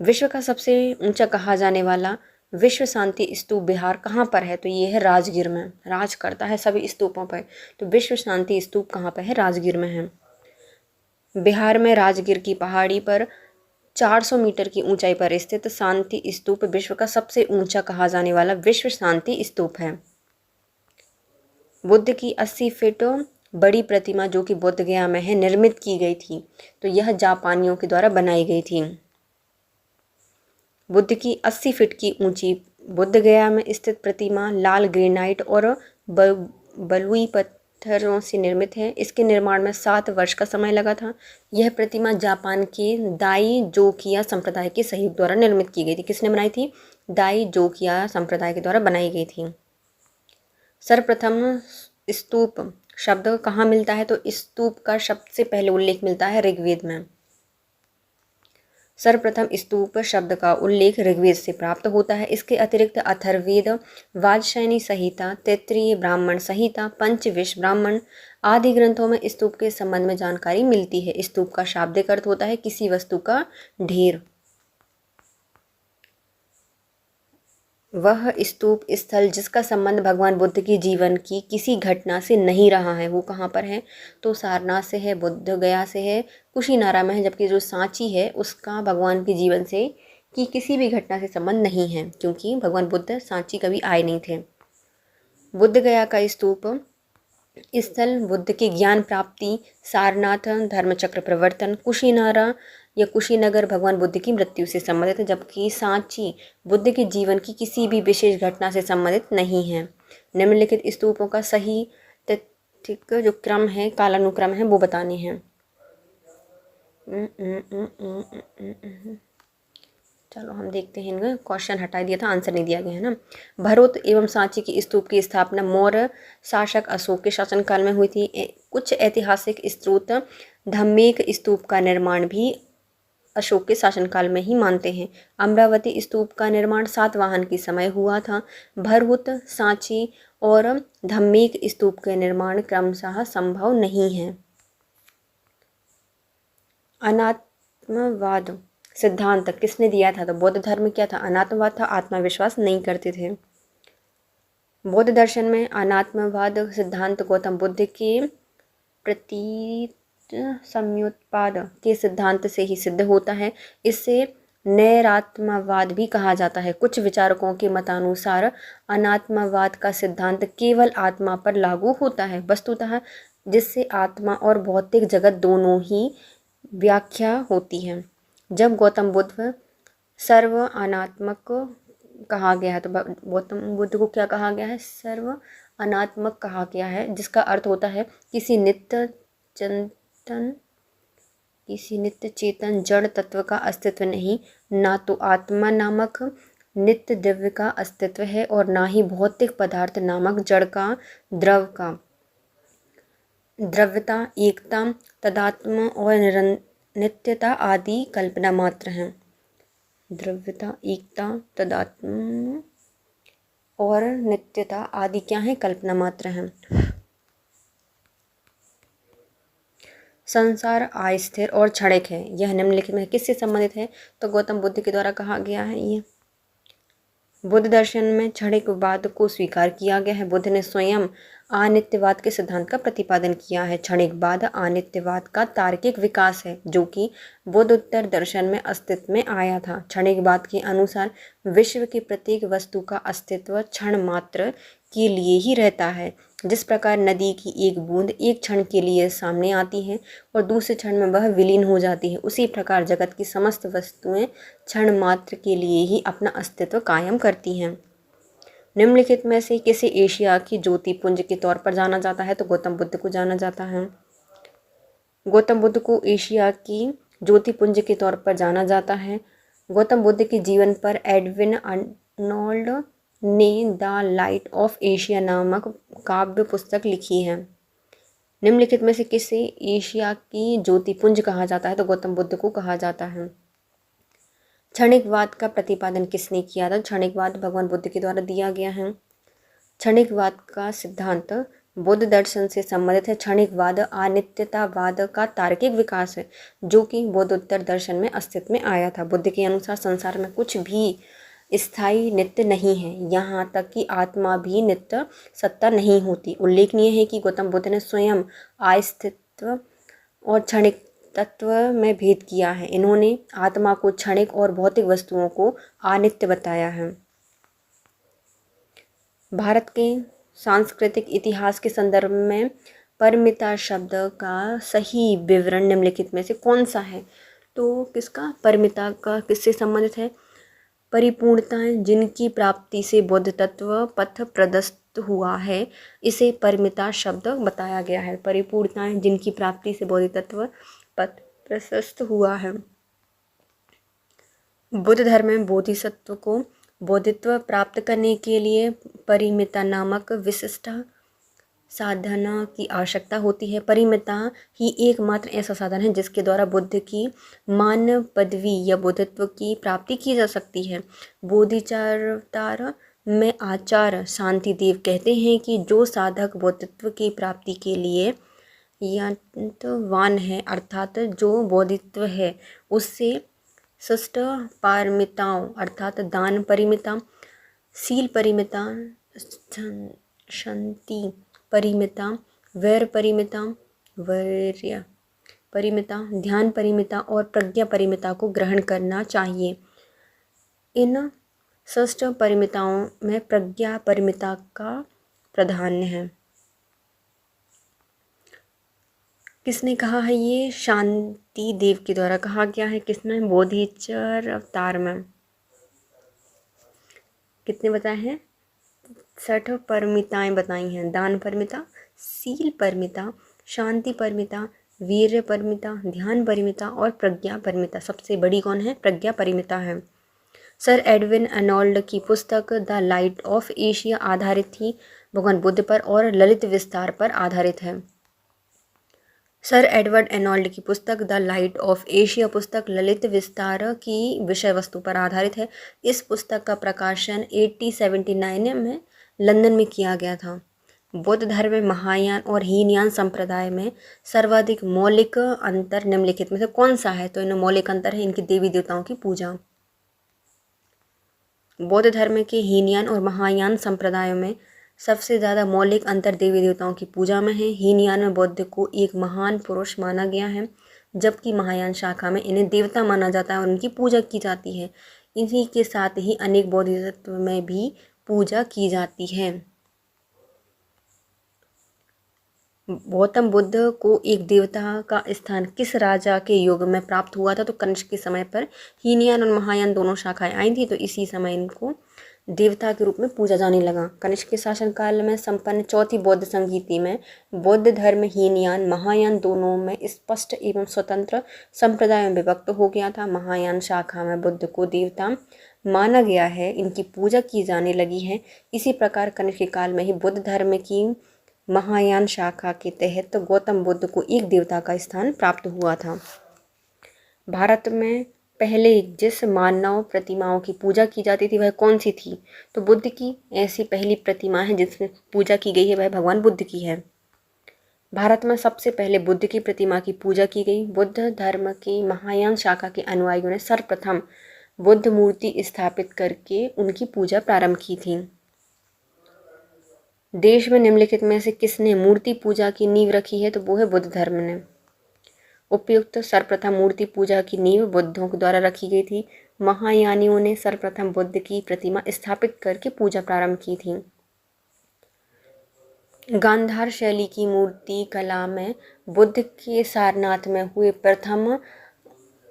विश्व का सबसे ऊंचा कहा जाने वाला विश्व शांति स्तूप विहार कहाँ पर है, तो ये है राजगीर में। राज करता है सभी स्तूपों पर, तो विश्व शांति स्तूप कहाँ पर है, राजगीर में है। बिहार में राजगीर की पहाड़ी पर 400 मीटर की ऊंचाई पर स्थित शांति स्तूप विश्व का सबसे ऊंचा कहा जाने वाला विश्व शांति स्तूप है। बुद्ध की 80 फीट बड़ी प्रतिमा जो कि बोध गया में है निर्मित की गई थी, तो यह जापानियों के द्वारा बनाई गई थी। बुद्ध की 80 फीट की ऊंची बुद्ध गया में स्थित प्रतिमा लाल ग्रेनाइट और बलुई पत्थरों से निर्मित है। इसके निर्माण में 7 वर्ष का समय लगा था। यह प्रतिमा जापान के दाई जोकिया संप्रदाय के सहयोग द्वारा निर्मित की गई थी। किसने बनाई थी? दाई जोकिया संप्रदाय के द्वारा बनाई गई थी। सर्वप्रथम स्तूप शब्द कहाँ मिलता है? तो स्तूप का शब्द से पहले उल्लेख मिलता है ऋग्वेद में। सर्वप्रथम स्तूप शब्द का उल्लेख ऋग्वेद से प्राप्त होता है। इसके अतिरिक्त अथर्ववेद, वाजसनेयी संहिता, तैत्तिरीय ब्राह्मण संहिता, पंचविंश ब्राह्मण आदि ग्रंथों में स्तूप के संबंध में जानकारी मिलती है। स्तूप का शाब्दिक अर्थ होता है किसी वस्तु का ढेर। वह स्तूप स्थल जिसका संबंध भगवान बुद्ध के जीवन की किसी घटना से नहीं रहा है, वो कहाँ पर है? तो सारनाथ से है, बुद्ध गया से है, कुशीनारा में है। जबकि जो सांची है उसका भगवान के जीवन से की किसी भी घटना से संबंध नहीं है, क्योंकि भगवान बुद्ध सांची कभी आए नहीं थे। बुद्ध गया का स्तूप स्थल बुद्ध के ज्ञान प्राप्ति, सारनाथ धर्मचक्र प्रवर्तन, कुशीनारा या कुशीनगर भगवान बुद्ध की मृत्यु से संबंधित है। जबकि सांची बुद्ध के जीवन की किसी भी विशेष घटना से संबंधित नहीं है। निम्नलिखित स्तूपों का सही तथ्यिक जो क्रम है, कालानुक्रम है, वो बताने हैं। चलो हम देखते हैं। इनका क्वेश्चन हटा दिया था, आंसर नहीं दिया गया है ना। भरोत एवं सांची की स्तूप की स्थापना मौर्य शासक अशोक के शासनकाल में हुई थी। कुछ ऐतिहासिक स्रोत धम्मेक स्तूप का निर्माण भी अशोक के शासनकाल में ही मानते हैं। अमरावती स्तूप का निर्माण सातवाहन के समय हुआ था। भरहुत, सांची और धम्मेक स्तूप के निर्माण क्रमशः संभव नहीं है। अनात्मवाद सिद्धांत किसने दिया था? तो बौद्ध धर्म क्या था? अनात्मवाद था, आत्मविश्वास नहीं करते थे। बौद्ध दर्शन में अनात्मवाद सिद्धांत गौतम बुद्ध के प्रतीत सम्योत्पाद के सिद्धांत से ही सिद्ध होता है। इसे नैरात्मवाद भी कहा जाता है। कुछ विचारकों के मतानुसार अनात्मवाद का सिद्धांत केवल आत्मा पर लागू होता है, वस्तुतः जिससे आत्मा और भौतिक जगत दोनों ही व्याख्या होती है। जब गौतम बुद्ध सर्व अनात्मक कहा गया है, तो गौतम बुद्ध को क्या कहा गया है? सर्व अनात्मक कहा गया है, जिसका अर्थ होता है किसी नित्य चेतन जड़ तत्व का अस्तित्व नहीं, ना तो आत्मा नामक नित्य दिव्य का अस्तित्व है और ना ही भौतिक पदार्थ नामक जड़ का द्रव्यता, एकता, तदात्म और नित्यता आदि कल्पना मात्र हैं। द्रव्यता, एकता, तदात्म और नित्यता आदि क्या है? कल्पना मात्र हैं। संसार अस्थिर और क्षणिक है। यह निम्नलिखित में किससे संबंधित है? तो गौतम बुद्ध के द्वारा कहा गया है। ये बुद्ध दर्शन में क्षणिकवाद को स्वीकार किया गया है। बुद्ध ने स्वयं अनित्यवाद के सिद्धांत का प्रतिपादन किया है। क्षणिकवाद अनित्यवाद का तार्किक विकास है, जो कि बुद्धोत्तर दर्शन में अस्तित्व में आया था। क्षणिकवाद के अनुसार विश्व की प्रत्येक वस्तु का अस्तित्व क्षण मात्र के लिए ही रहता है। जिस प्रकार नदी की एक बूंद एक क्षण के लिए सामने आती है और दूसरे क्षण में वह विलीन हो जाती है, उसी प्रकार जगत की समस्त वस्तुएं क्षण मात्र के लिए ही अपना अस्तित्व कायम करती हैं। निम्नलिखित में से किसे एशिया की ज्योतिपुंज के तौर पर जाना जाता है? तो गौतम बुद्ध को जाना जाता है। गौतम बुद्ध को एशिया की ज्योतिपुंज के तौर पर जाना जाता है। गौतम बुद्ध के जीवन पर एडविन अर्नोल्ड ने द लाइट ऑफ एशिया नामक काव्य पुस्तक लिखी है। निम्नलिखित में से किसे एशिया की ज्योतिपुंज कहा जाता है? तो गौतम बुद्ध को कहा जाता है। क्षणिकवाद का प्रतिपादन किसने किया था? क्षणिकवाद भगवान बुद्ध के द्वारा दिया गया है। क्षणिकवाद का सिद्धांत बुद्ध दर्शन से संबंधित है। क्षणिकवाद अनित्यतावाद का तार्किक विकास है, जो कि बुद्धोत्तर दर्शन में अस्तित्व में आया था। बुद्ध के अनुसार संसार में कुछ भी स्थायी नित्य नहीं है, यहाँ तक कि आत्मा भी नित्य सत्ता नहीं होती। उल्लेखनीय है कि गौतम बुद्ध ने स्वयं अस्तित्व और क्षणिक तत्व में भेद किया है। इन्होंने आत्मा को क्षणिक और भौतिक वस्तुओं को अनित्य बताया है। भारत के सांस्कृतिक इतिहास के संदर्भ में परिमिता शब्द का सही विवरण निम्नलिखित में से कौन सा है? तो किसका, परिमिता का किससे संबंधित है? परिपूर्णताएं जिनकी प्राप्ति से बोध तत्व पथ प्रशस्त हुआ है, इसे परिमिता शब्द बताया गया है। परिपूर्णताएं जिनकी प्राप्ति से बोध तत्व पथ प्रशस्त हुआ है। बुद्ध धर्म में बोधिसत्व को बोधित्व प्राप्त करने के लिए परिमिता नामक विशिष्ट साधना की आवश्यकता होती है। परिमिता ही एकमात्र ऐसा साधन है जिसके द्वारा बुद्ध की मान पदवी या बुद्धत्व की प्राप्ति की जा सकती है। बोधिचर्यावतार में आचार्य शांतिदेव कहते हैं कि जो साधक बुद्धत्व की प्राप्ति के लिए यत्नवान है, अर्थात जो बोधित्व है, उससे षष्ठ पारमिताओं अर्थात दान परिमिता, शील परिमिता, शांति परिमिता, वैर परिमिता, वैर्य परिमिता, ध्यान परिमिता और प्रज्ञा परिमिता को ग्रहण करना चाहिए। इन षष्ठ परिमिताओं में प्रज्ञा परिमिता का प्राधान्य है। किसने कहा है ये? शांति देव के द्वारा कहा गया है। किसने? बोधिचर्य अवतार में। कितने बताए हैं? 60 परमिताएं बताई हैं। दान परमिता, शील परमिता, शांति परमिता, वीर्य परमिता, ध्यान परमिता और प्रज्ञा परमिता। सबसे बड़ी कौन है? प्रज्ञा परमिता है। सर एडविन अर्नोल्ड की पुस्तक द लाइट ऑफ एशिया आधारित थी भगवान बुद्ध पर और ललित विस्तार पर आधारित है। सर एडवर्ड अर्नोल्ड की पुस्तक द लाइट ऑफ एशिया पुस्तक ललित विस्तार की विषय वस्तु पर आधारित है। इस पुस्तक का प्रकाशन 1879 में लंदन में किया गया था। बौद्ध धर्म में महायान और हीनयान संप्रदाय में सर्वाधिक मौलिक अंतर निम्नलिखित में से कौन सा है? तो इन मौलिक अंतर है इनकी देवी देवताओं की पूजा। बौद्ध धर्म के हीनयान और महायान संप्रदायों में सबसे ज़्यादा मौलिक अंतर देवी देवताओं की पूजा में है। हीनयान में बुद्ध को एक महान पुरुष माना गया है, जबकि महायान शाखा में इन्हें देवता माना जाता है और उनकी पूजा की जाती है। इन्हीं के साथ ही अनेक बोधिसत्व में भी पूजा की जाती है। गौतम बुद्ध को एक देवता का स्थान किस राजा के युग में प्राप्त हुआ था? तो कनिष्क के समय पर हीनयान और महायान दोनों शाखाएं आई थी, तो इसी समय इनको देवता के रूप में पूजा जाने लगा। कनिष्क के शासनकाल में संपन्न चौथी बौद्ध संगीति में बौद्ध धर्म हीनयान महायान दोनों में स्पष्ट एवं स्वतंत्र संप्रदायों में विभक्त हो गया था। महायान शाखा में बुद्ध को देवता माना गया है, इनकी पूजा की जाने लगी है। इसी प्रकार कनिष्क के काल में ही बुद्ध धर्म की महायान शाखा के तहत गौतम बुद्ध को एक देवता का स्थान प्राप्त हुआ था। भारत में पहले जिस मानव प्रतिमाओं की पूजा की जाती थी वह कौन सी थी? तो बुद्ध की ऐसी पहली प्रतिमा है जिसमें पूजा की गई है, वह भगवान बुद्ध की है। भारत में सबसे पहले बुद्ध की प्रतिमा की पूजा की गई। बुद्ध धर्म की महायान शाखा के अनुयायियों ने सर्वप्रथम बुद्ध मूर्ति स्थापित करके उनकी पूजा प्रारंभ की थी। देश में निम्नलिखित में से किसने मूर्ति पूजा की नींव रखी है? तो वो है बुद्ध धर्म ने। उपयुक्त सर्वप्रथम मूर्ति पूजा की नींव बुद्धों के द्वारा रखी गई थी। महायानियों ने सर्वप्रथम बुद्ध की प्रतिमा स्थापित करके पूजा प्रारंभ की थी। गांधार शैली की मूर्ति कला में बुद्ध के सारनाथ में हुए प्रथम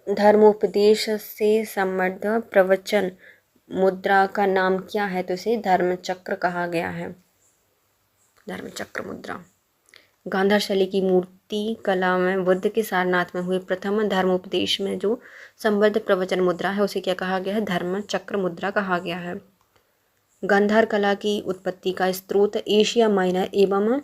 धर्मोपदेश से संबद्ध प्रवचन मुद्रा का नाम क्या है? तो इसे धर्मचक्र कहा गया है। धर्मचक्र मुद्रा। गांधार शैली की मूर्ति कला में बुद्ध के सारनाथ में हुए प्रथम धर्मोपदेश में जो संबद्ध प्रवचन मुद्रा है उसे क्या कहा गया है? धर्मचक्र मुद्रा कहा गया है। गांधार कला की उत्पत्ति का स्रोत एशिया माइनर एवं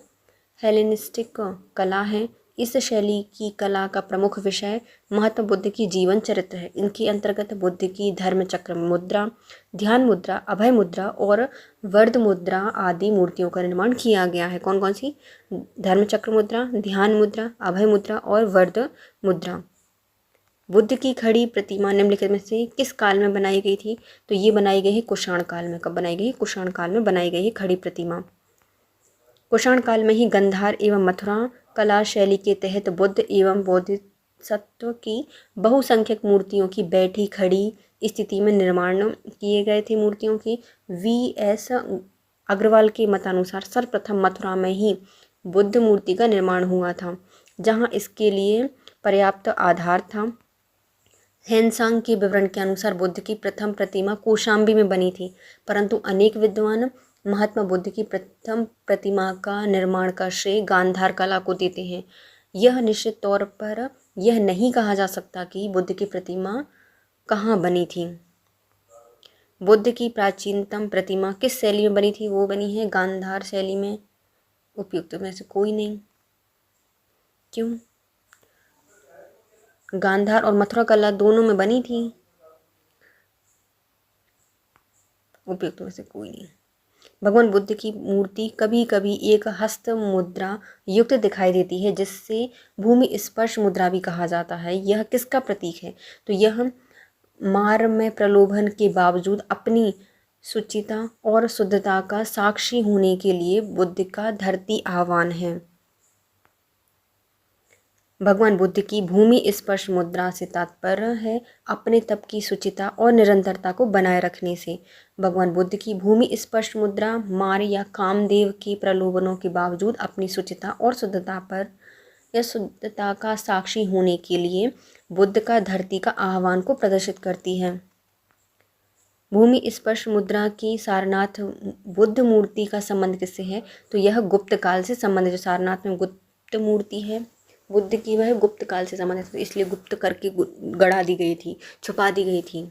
हेलेनिस्टिक कला है। इस शैली की कला का प्रमुख विषय महात्मा बुद्ध की जीवन चरित्र है। इनके अंतर्गत बुद्ध की धर्मचक्र मुद्रा, ध्यान मुद्रा, अभय मुद्रा और वर्ध मुद्रा आदि मूर्तियों का निर्माण किया गया है। कौन कौन सी? धर्मचक्र मुद्रा, ध्यान मुद्रा, अभय मुद्रा और वर्ध मुद्रा। बुद्ध की खड़ी प्रतिमा निम्नलिखित में से किस काल में बनाई गई थी? तो ये बनाई गई है कुषाण काल में। कब बनाई गई? कुषाण काल में बनाई गई है खड़ी प्रतिमा। कुषाण काल में ही गंधार एवं मथुरा कला शैली के तहत बुद्ध एवं बोधिसत्व की बहुसंख्यक मूर्तियों की बैठी खड़ी स्थिति में निर्माण किए गए थे। मूर्तियों की V.S. अग्रवाल के मतानुसार सर्वप्रथम मथुरा में ही बुद्ध मूर्ति का निर्माण हुआ था, जहां इसके लिए पर्याप्त आधार था। ह्वेनसांग के विवरण के अनुसार बुद्ध की प्रथम प्रतिमा कौशाम्बी में बनी थी, परंतु अनेक विद्वान महात्मा बुद्ध की प्रथम प्रतिमा का निर्माण का श्रेय गांधार कला को देते हैं। यह निश्चित तौर पर यह नहीं कहा जा सकता कि बुद्ध की प्रतिमा कहाँ बनी थी। बुद्ध की प्राचीनतम प्रतिमा किस शैली में बनी थी? वो बनी है गांधार शैली में। उपयुक्त में से कोई नहीं। क्यों? गांधार और मथुरा कला दोनों में बनी थी। उपयुक्त में से कोई नहीं। भगवान बुद्ध की मूर्ति कभी कभी एक हस्त मुद्रा युक्त दिखाई देती है, जिससे भूमि स्पर्श मुद्रा भी कहा जाता है। यह किसका प्रतीक है? तो यह मार में प्रलोभन के बावजूद अपनी शुचिता और शुद्धता का साक्षी होने के लिए बुद्ध का धरती आह्वान है। भगवान बुद्ध की भूमि स्पर्श मुद्रा से तात्पर्य है अपने तप की शुचिता और निरंतरता को बनाए रखने से। भगवान बुद्ध की भूमि स्पर्श मुद्रा मार या कामदेव के प्रलोभनों के बावजूद अपनी शुचिता और शुद्धता पर या शुद्धता का साक्षी होने के लिए बुद्ध का धरती का आह्वान को प्रदर्शित करती है। भूमि स्पर्श मुद्रा की सारनाथ बुद्ध मूर्ति का संबंध किससे है? तो यह गुप्त काल से संबंधित। जो सारनाथ में गुप्त मूर्ति है बुद्ध की, वह गुप्त काल से संबंधित, तो इसलिए गुप्त करके गड़ा दी गई थी, छुपा दी गई थी।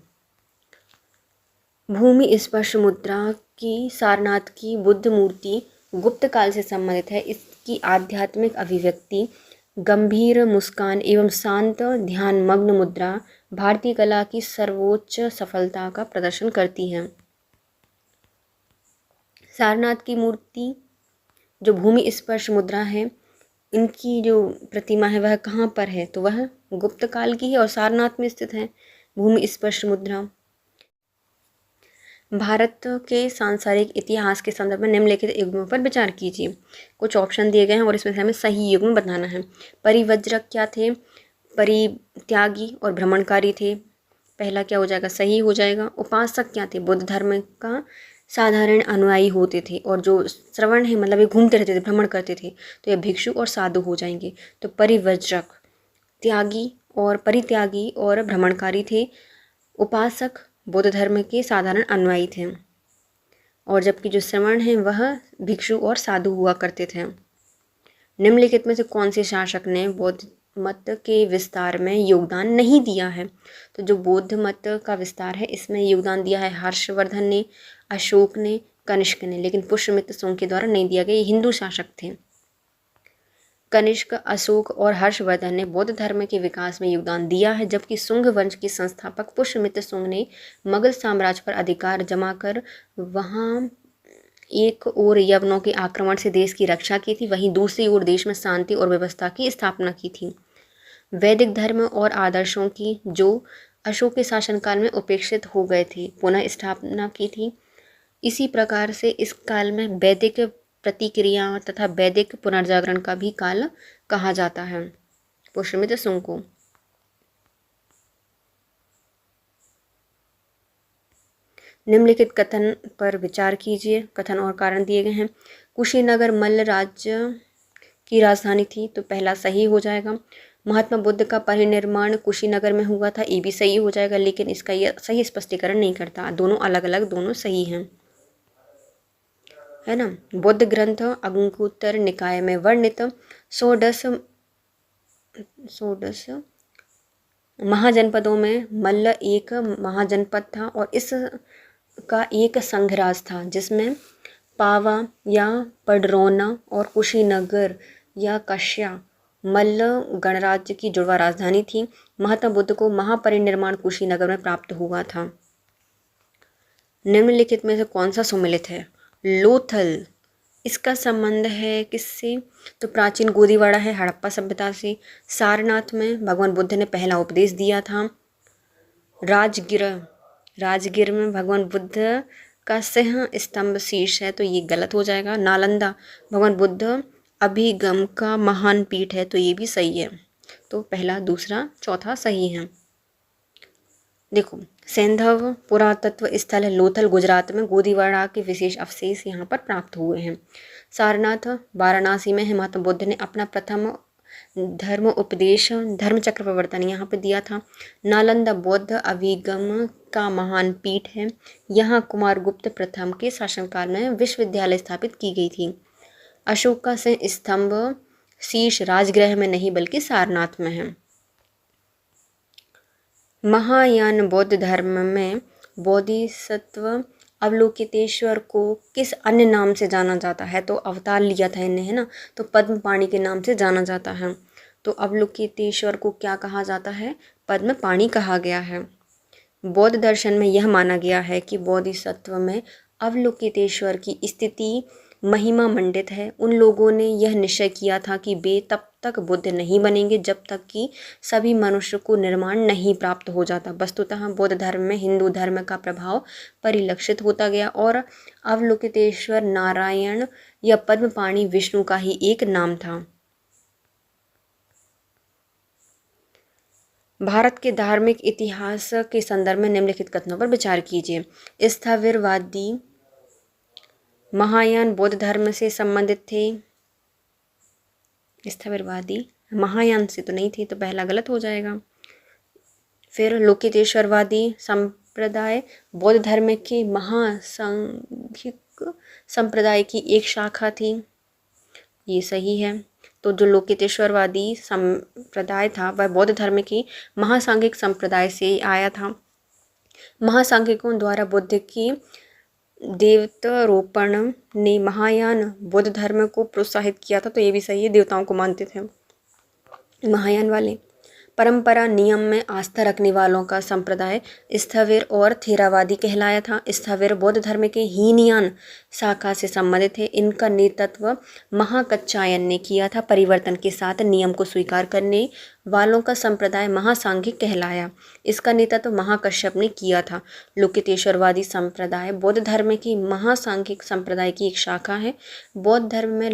भूमि स्पर्श मुद्रा की सारनाथ की बुद्ध मूर्ति गुप्त काल से संबंधित है। इसकी आध्यात्मिक अभिव्यक्ति गंभीर मुस्कान एवं शांत ध्यान मग्न मुद्रा भारतीय कला की सर्वोच्च सफलता का प्रदर्शन करती है। सारनाथ की मूर्ति जो भूमि स्पर्श मुद्रा है, इनकी जो प्रतिमा है वह कहाँ पर है? तो वह गुप्त काल की है और सारनाथ में स्थित है भूमि स्पर्श मुद्रा। भारत के सांसारिक इतिहास के संदर्भ में निम्नलिखित युग्मों पर विचार कीजिए। कुछ ऑप्शन दिए गए हैं और इसमें से हमें सही युग्म बताना है। परिव्रजक क्या थे? परित्यागी और भ्रमणकारी थे। पहला क्या हो जाएगा? सही हो जाएगा। उपासक क्या थे? बुद्ध धर्म का साधारण अनुयायी होते थे, और जो श्रवण है मतलब ये घूमते रहते थे, भ्रमण करते थे, तो ये भिक्षु और साधु हो जाएंगे। तो परिव्रजक त्यागी और परित्यागी और भ्रमणकारी थे। उपासक बुद्ध धर्म के साधारण अनुयायी थे, और जबकि जो श्रवण है वह भिक्षु और साधु हुआ करते थे। निम्नलिखित में से कौन से शासक ने बौद्ध मत के विस्तार में योगदान नहीं दिया है? तो जो बौद्ध मत का विस्तार है इसमें योगदान दिया है हर्षवर्धन ने, अशोक ने, कनिष्क ने, लेकिन पुष्यमित्र सुंग के द्वारा नहीं दिया गया। ये हिंदू शासक थे। कनिष्क, अशोक और हर्षवर्धन ने बौद्ध धर्म के विकास में योगदान दिया है, जबकि सुंग वंश के संस्थापक पुष्यमित्र सुंग ने मुगल साम्राज्य पर अधिकार जमा कर वहाँ एक ओर यवनों के आक्रमण से देश की रक्षा की थी, वहीं दूसरी ओर देश में शांति और व्यवस्था की स्थापना की थी। वैदिक धर्म और आदर्शों की जो अशोक के शासनकाल में उपेक्षित हो गए थे पुनः स्थापना की थी। इसी प्रकार से इस काल में वैदिक प्रतिक्रिया तथा वैदिक पुनर्जागरण का भी काल कहा जाता है पुष्यमित्र सुंग को। निम्नलिखित कथन पर विचार कीजिए। कथन और कारण दिए गए हैं। कुशीनगर मल्ल राज्य की राजधानी थी, तो पहला सही हो जाएगा। महात्मा बुद्ध का परिनिर्माण कुशीनगर में हुआ था, ये भी सही हो जाएगा, लेकिन इसका यह सही स्पष्टीकरण नहीं करता। दोनों अलग अलग, दोनों सही हैं, है ना। बौद्ध ग्रंथ अंगुत्तर निकाय में वर्णित षोडश महाजनपदों में मल्ल एक महाजनपद था, और इसका एक संघराज था जिसमें पावा या पडरौना और कुशीनगर या कश्या मल्ल गणराज्य की जुड़वा राजधानी थी। महात्मा बुद्ध को महापरिनिर्वाण कुशीनगर में प्राप्त हुआ था। निम्नलिखित में से कौन सा सुमेलित है? लोथल, इसका संबंध है किससे? तो प्राचीन गोदीवाड़ा है हड़प्पा सभ्यता से। सारनाथ में भगवान बुद्ध ने पहला उपदेश दिया था। राजगिर में भगवान बुद्ध का सिंह स्तंभ शीर्ष है, तो ये गलत हो जाएगा। नालंदा भगवान बुद्ध अभिगम का महान पीठ है, तो ये भी सही है। तो पहला, दूसरा, चौथा सही है। देखो, सैंधव पुरातत्व स्थल लोथल गुजरात में गोदीवाड़ा के विशेष अवशेष यहाँ पर प्राप्त हुए हैं। सारनाथ वाराणसी में है। महात्मा बुद्ध ने अपना प्रथम धर्म उपदेश धर्मचक्र प्रवर्तन यहाँ पे दिया था। नालंदा बौद्ध अभिगम का महान पीठ है। यहाँ कुमारगुप्त प्रथम के शासनकाल में विश्वविद्यालय स्थापित की गई थी। अशोक का सिंह स्तंभ शीर्ष राजगृह में नहीं बल्कि सारनाथ में है। महायान बौद्ध धर्म में बोधिसत्व अवलोकितेश्वर को किस अन्य नाम से जाना जाता है? तो अवतार लिया था इन्हें, है ना, तो पद्मपाणि के नाम से जाना जाता है। तो अवलोकितेश्वर को क्या कहा जाता है? पद्मपाणि कहा गया है। बौद्ध दर्शन में यह माना गया है कि बोधिसत्व में अवलोकितेश्वर की स्थिति महिमा मंडित है। उन लोगों ने यह निश्चय किया था कि वे तब तक बुद्ध नहीं बनेंगे जब तक कि सभी मनुष्य को निर्माण नहीं प्राप्त हो जाता। वस्तुतः बौद्ध धर्म में हिंदू धर्म का प्रभाव परिलक्षित होता गया और अवलोकितेश्वर नारायण या पद्मपाणि विष्णु का ही एक नाम था। भारत के धार्मिक इतिहास के संदर्भ में निम्नलिखित कथनों पर विचार कीजिए। स्थविरवादी महायान बौद्ध धर्म से संबंधित थे। स्थविरवादी महायान से तो नहीं थे, तो पहला गलत हो जाएगा। फिर लोकितेश्वरवादी संप्रदाय बौद्ध धर्म के महासांघिक संप्रदाय की एक शाखा थी, ये सही है। तो जो लोकितेश्वरवादी संप्रदाय था वह बौद्ध धर्म की महासांघिक संप्रदाय से आया था। महासांघिकों द्वारा बुद्ध की देवतारोपण ने महायान बौद्ध धर्म को प्रोत्साहित किया था, तो ये भी सही है, देवताओं को मानते थे महायान वाले। परंपरा नियम में आस्था रखने वालों का संप्रदाय स्थविर और थेरावादी कहलाया था। स्थविर बौद्ध धर्म के हीनयान शाखा से संबंधित है। इनका नेतृत्व महाकच्छायन ने किया था। परिवर्तन के साथ नियम को स्वीकार करने वालों का संप्रदाय महासांघिक कहलाया। इसका नेतृत्व महाकश्यप ने किया था। लोकितेश्वरवादी संप्रदाय बौद्ध धर्म की महासांघिक संप्रदाय की एक शाखा है। बौद्ध धर्म में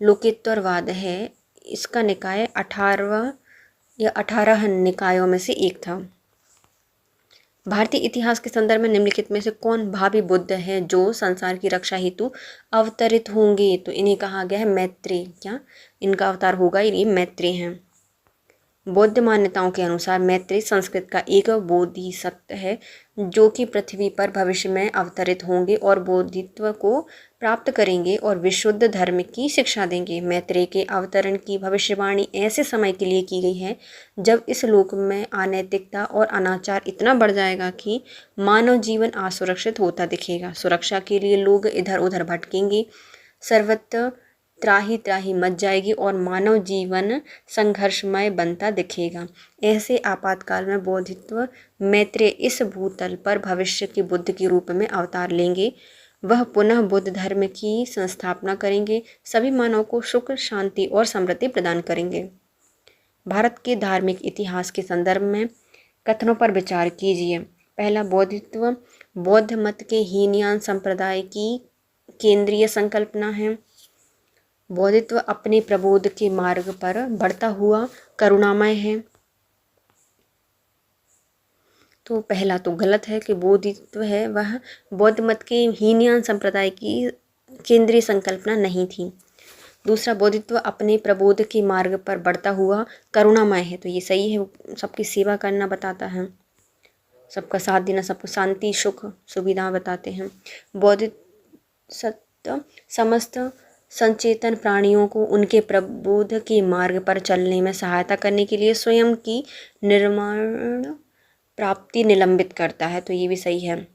लोकित्वरवाद है, इसका निकाय 18 निकायों में से एक था। भारतीय इतिहास के संदर्भ में निम्नलिखित में से कौन भावी बुद्ध है जो संसार की रक्षा हेतु अवतरित होंगे? तो इन्हें कहा गया है मैत्रेय। क्या इनका अवतार होगा? ये मैत्रेय हैं। बौद्ध मान्यताओं के अनुसार मैत्रेय संस्कृत का एक बोधिसत्व है जो कि पृथ्वी पर भविष्य में अवतरित होंगे और बोधित्व को प्राप्त करेंगे और विशुद्ध धर्म की शिक्षा देंगे। मैत्रेय के अवतरण की भविष्यवाणी ऐसे समय के लिए की गई है जब इस लोक में अनैतिकता और अनाचार इतना बढ़ जाएगा कि मानव जीवन असुरक्षित होता दिखेगा। सुरक्षा के लिए लोग इधर उधर भटकेंगे, सर्वत्र त्राही त्राही मच जाएगी और मानव जीवन संघर्षमय बनता दिखेगा। ऐसे आपातकाल में बोधित्व मैत्रेय इस भूतल पर भविष्य के बुद्ध के रूप में अवतार लेंगे। वह पुनः बुद्ध धर्म की संस्थापना करेंगे, सभी मानव को सुख, शांति और समृद्धि प्रदान करेंगे। भारत के धार्मिक इतिहास के संदर्भ में कथनों पर विचार कीजिए। पहला, बोधित्व बौद्ध मत के हीनयान संप्रदाय की केंद्रीय संकल्पना है। बोधित्व अपने प्रबोध के मार्ग पर बढ़ता हुआ करुणामय है। तो पहला तो गलत है कि बोधित्व है वह बौद्ध मत के हीनयान संप्रदाय की केंद्रीय संकल्पना नहीं थी। दूसरा, बोधित्व अपने प्रबोध के मार्ग पर बढ़ता हुआ करुणामय है, तो ये सही है, सबकी सेवा करना बताता है, सबका साथ देना, सबको शांति, सुख, सुविधा बताते हैं। बोधिसत्व समस्त संचेतन प्राणियों को उनके प्रबोध के मार्ग पर चलने में सहायता करने के लिए स्वयं की निर्माण प्राप्ति निलंबित करता है, तो ये भी सही है।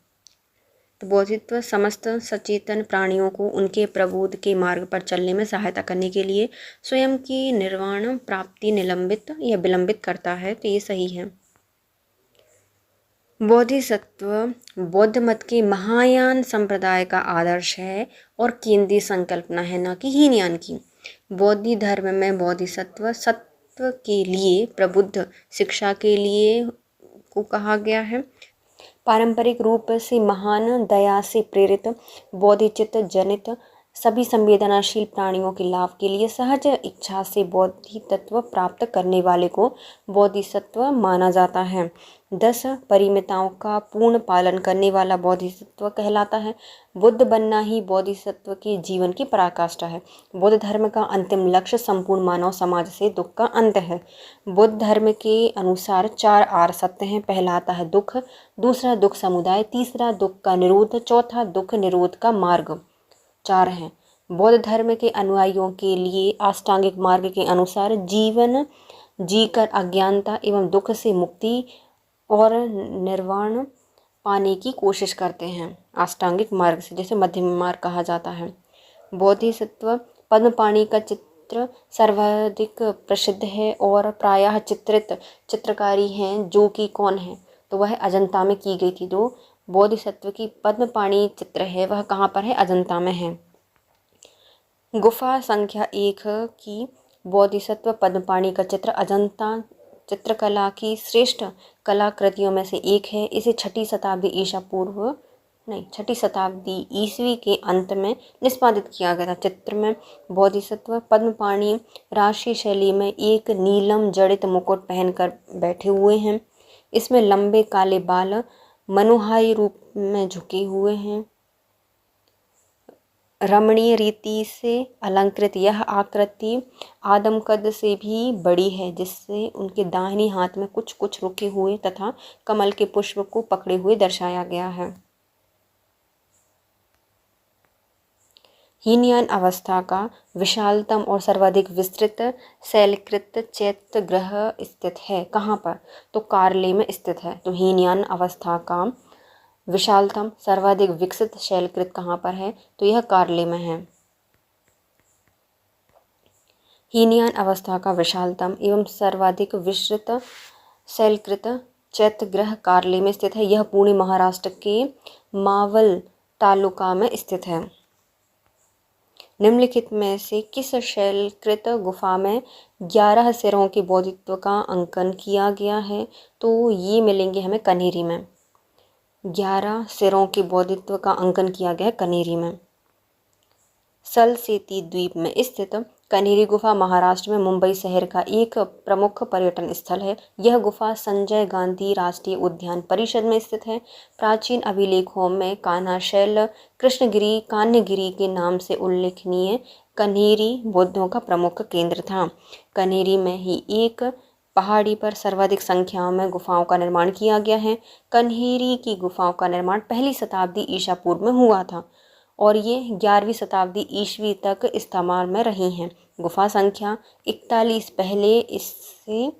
तो बोधित्व समस्त सचेतन प्राणियों को उनके प्रबोध के मार्ग पर चलने में सहायता करने के लिए स्वयं की निर्वाण प्राप्ति निलंबित या विलंबित करता है, तो ये सही है। बोधिसत्व बौद्ध मत के महायान संप्रदाय का आदर्श है और केंद्रीय संकल्पना है, न कि हीनयान की। बौद्ध धर्म में बोधिसत्व सत्व के लिए, प्रबुद्ध शिक्षा के लिए को कहा गया है। पारंपरिक रूप से महान दया से प्रेरित बोधिचित्त जनित सभी संवेदनाशील प्राणियों के लाभ के लिए सहज इच्छा से बोधितत्व प्राप्त करने वाले को बोधिसत्व माना जाता है। 10 परिमिताओं का पूर्ण पालन करने वाला बोधिसत्व कहलाता है। बुद्ध बनना ही बोधिसत्व के जीवन की पराकाष्ठा है। बुद्ध धर्म का अंतिम लक्ष्य संपूर्ण मानव समाज से दुख का अंत है। बुद्ध धर्म के अनुसार 4 आर्य सत्य हैं। पहला आता है दुख, दूसरा दुख समुदाय, तीसरा दुख का निरोध, चौथा दुख निरोध का मार्ग। 4 हैं। बौद्ध धर्म के अनुयायियों के लिए अष्टांगिक मार्ग के अनुसार जीवन जीकर अज्ञानता एवं दुख से मुक्ति और निर्वाण पाने की कोशिश करते हैं। अष्टांगिक मार्ग से, जैसे मध्यम मार्ग कहा जाता है। बोधिसत्व पद्मपाणि का चित्र सर्वाधिक प्रसिद्ध है और प्रायः चित्रित चित्रकारी हैं, जो कि कौन है, तो वह अजंता में की गई थी। जो बोधिसत्व की पद्मपाणि चित्र है वह कहाँ पर है, अजंता में है। गुफा संख्या 1 की बोधिसत्व पद्मपाणि का चित्र अजंता चित्रकला की श्रेष्ठ कलाकृतियों में से एक है। इसे 6ठी शताब्दी ईस्वी के अंत में निष्पादित किया गया था। चित्र में बोधिसत्व पद्मपाणि राष्ट्रीय शैली में एक नीलम जड़ित मुकुट पहनकर बैठे हुए हैं। इसमें लंबे काले बाल मनोहारी रूप में झुके हुए हैं। रमणीय रीति से अलंकृत यह आकृति आदमकद से भी बड़ी है, जिससे उनके दाहिनी हाथ में कुछ कुछ रुके हुए तथा कमल के पुष्प को पकड़े हुए दर्शाया गया है। हीनयान अवस्था का विशालतम और सर्वाधिक विस्तृत शैलकृत चैत्य गृह स्थित है। कहाँ पर, तो कार्ले में स्थित है। तो हीनयान अवस्था का विशालतम सर्वाधिक विकसित शैलकृत कहाँ पर है, तो यह कार्ले में है। हीनयान अवस्था का विशालतम एवं सर्वाधिक विस्तृत शैलकृत चैत्यगृह कार्ले में स्थित है। यह पुणे महाराष्ट्र के मावल तालुका में स्थित है। निम्नलिखित में से किस शैलकृत गुफा में 11 सिरों के बोधित्व का अंकन किया गया है, तो ये मिलेंगे हमें कन्हेरी में। 11 सिरों के बोधित्व का अंकन किया गया है कन्हेरी में। सलसेती द्वीप में स्थित कन्हेरी गुफा महाराष्ट्र में मुंबई शहर का एक प्रमुख पर्यटन स्थल है। यह गुफा संजय गांधी राष्ट्रीय उद्यान परिषद में स्थित है। प्राचीन अभिलेखों में कान्हाशैल कृष्णगिरी कान्हगिरी के नाम से उल्लेखनीय कन्हेरी बौद्धों का प्रमुख केंद्र था। कन्हेरी में ही एक पहाड़ी पर सर्वाधिक संख्या में गुफाओं का निर्माण किया गया है। कन्हेरी की गुफाओं का निर्माण 1ली शताब्दी ईसा पूर्व में हुआ था और ये 11वीं शताब्दी ईस्वी तक इस्तेमाल में रही हैं। गुफा संख्या 41 पहले इससे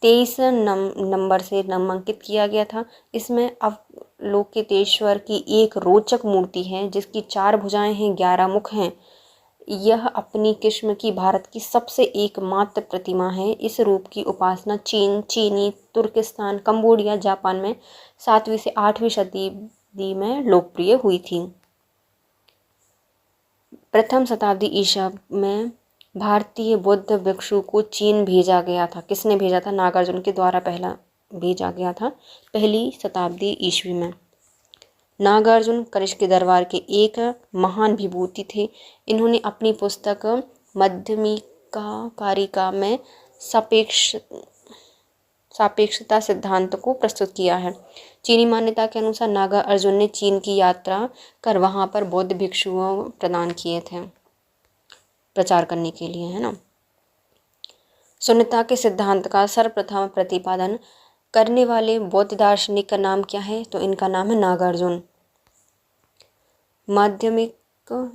23 नंबर से नामांकित किया गया था। इसमें अवलोकितेश्वर की एक रोचक मूर्ति है, जिसकी 4 भुजाएं हैं, 11 मुख हैं। यह अपनी किस्म की भारत की सबसे एकमात्र प्रतिमा है। इस रूप की उपासना चीन, चीनी, तुर्किस्तान, कंबोडिया, जापान में 7वीं से 8वीं शताब्दी में लोकप्रिय हुई थी। प्रथम शताब्दी ईसा में भारतीय बौद्ध भिक्षु को चीन भेजा गया था। किसने भेजा था? नागार्जुन के द्वारा पहला भेजा गया था 1ली शताब्दी ईस्वी में। नागार्जुन कनिष्क के दरबार के एक महान विभूति थे। इन्होंने अपनी पुस्तक माध्यमिका कारिका में सापेक्षता सिद्धांत को प्रस्तुत किया है। चीनी मान्यता के अनुसार नागार्जुन ने चीन की यात्रा कर वहाँ पर बौद्ध भिक्षुओं प्रदान किए थे प्रचार करने के लिए, है ना। शून्यता के सिद्धांत का सर्वप्रथम प्रतिपादन करने वाले बौद्ध दार्शनिक का नाम क्या है, तो इनका नाम है नागार्जुन। माध्यमिक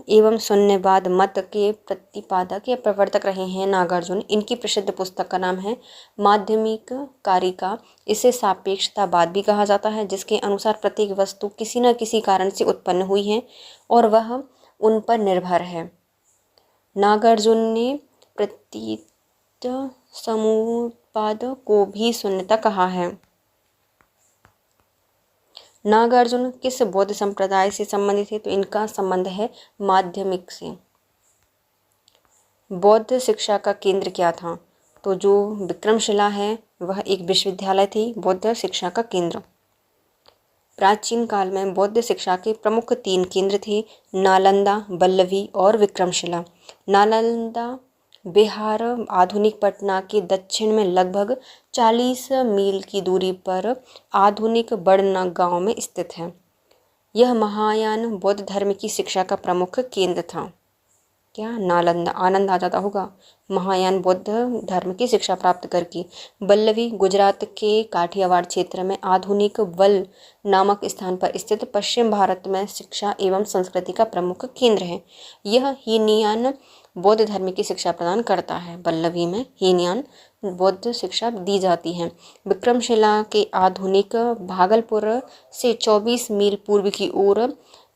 एवं शून्यवाद मत के प्रतिपादक या प्रवर्तक रहे हैं नागार्जुन। इनकी प्रसिद्ध पुस्तक का नाम है माध्यमिक कारिका। इसे सापेक्षतावाद भी कहा जाता है, जिसके अनुसार प्रत्येक वस्तु किसी न किसी कारण से उत्पन्न हुई है और वह उन पर निर्भर है। नागार्जुन ने प्रतीत समुपाद को भी शून्यता कहा है। नागार्जुन किस बौद्ध संप्रदाय से संबंधित है, तो इनका संबंध है माध्यमिक से। बौद्ध शिक्षा का केंद्र क्या था, तो जो विक्रमशिला है वह एक विश्वविद्यालय थी, बौद्ध शिक्षा का केंद्र। प्राचीन काल में बौद्ध शिक्षा के प्रमुख 3 केंद्र थे, नालंदा, वल्लभी और विक्रमशिला। नालंदा बिहार आधुनिक पटना के दक्षिण में लगभग 40 मील की दूरी पर आधुनिक बड़ना गांव में स्थित है। यह महायान बौद्ध धर्म की शिक्षा का प्रमुख केंद्र था। क्या नालंदा, आनंद आ जाता होगा, महायान बौद्ध धर्म की शिक्षा प्राप्त करके। वल्लभी गुजरात के काठियावाड़ क्षेत्र में आधुनिक वल नामक स्थान पर स्थित पश्चिम भारत में शिक्षा एवं संस्कृति का प्रमुख केंद्र है। यह हीनयान बौद्ध धर्म की शिक्षा प्रदान करता है। वल्लभी में हीनयान बौद्ध शिक्षा दी जाती है। विक्रमशिला के आधुनिक भागलपुर से 24 मील पूर्व की ओर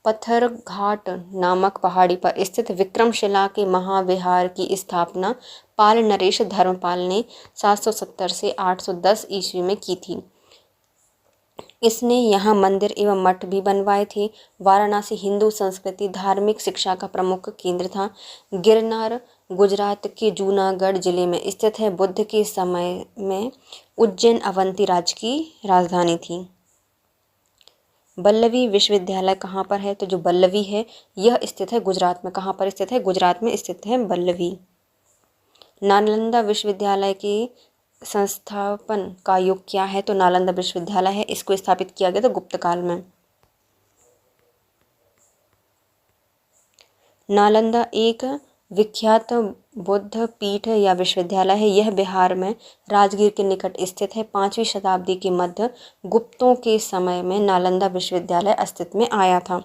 पत्थर घाट नामक पहाड़ी पर स्थित विक्रमशिला के महाविहार की स्थापना पाल नरेश धर्मपाल ने 770 से 810 ईस्वी में की थी। इसने यहाँ मंदिर एवं मठ भी बनवाए थे। वाराणसी हिंदू संस्कृति धार्मिक शिक्षा का प्रमुख केंद्र था। गिरनार गुजरात के जूनागढ़ जिले में स्थित है। बुद्ध के समय में उज्जैन अवंती राज्य की राजधानी थी। वल्लभी विश्वविद्यालय कहाँ पर है? तो जो वल्लभी है यह स्थित है गुजरात में। कहाँ पर स्थित है? गुजरात में स्थित है वल्लभी। नालंदा विश्वविद्यालय के संस्थापन का युग क्या है? तो नालंदा विश्वविद्यालय है, इसको स्थापित किया गया था गुप्त काल में। नालंदा एक विख्यात बौद्ध पीठ या विश्वविद्यालय है। यह बिहार में राजगीर के निकट स्थित है। 5वीं शताब्दी के मध्य गुप्तों के समय में नालंदा विश्वविद्यालय अस्तित्व में आया था।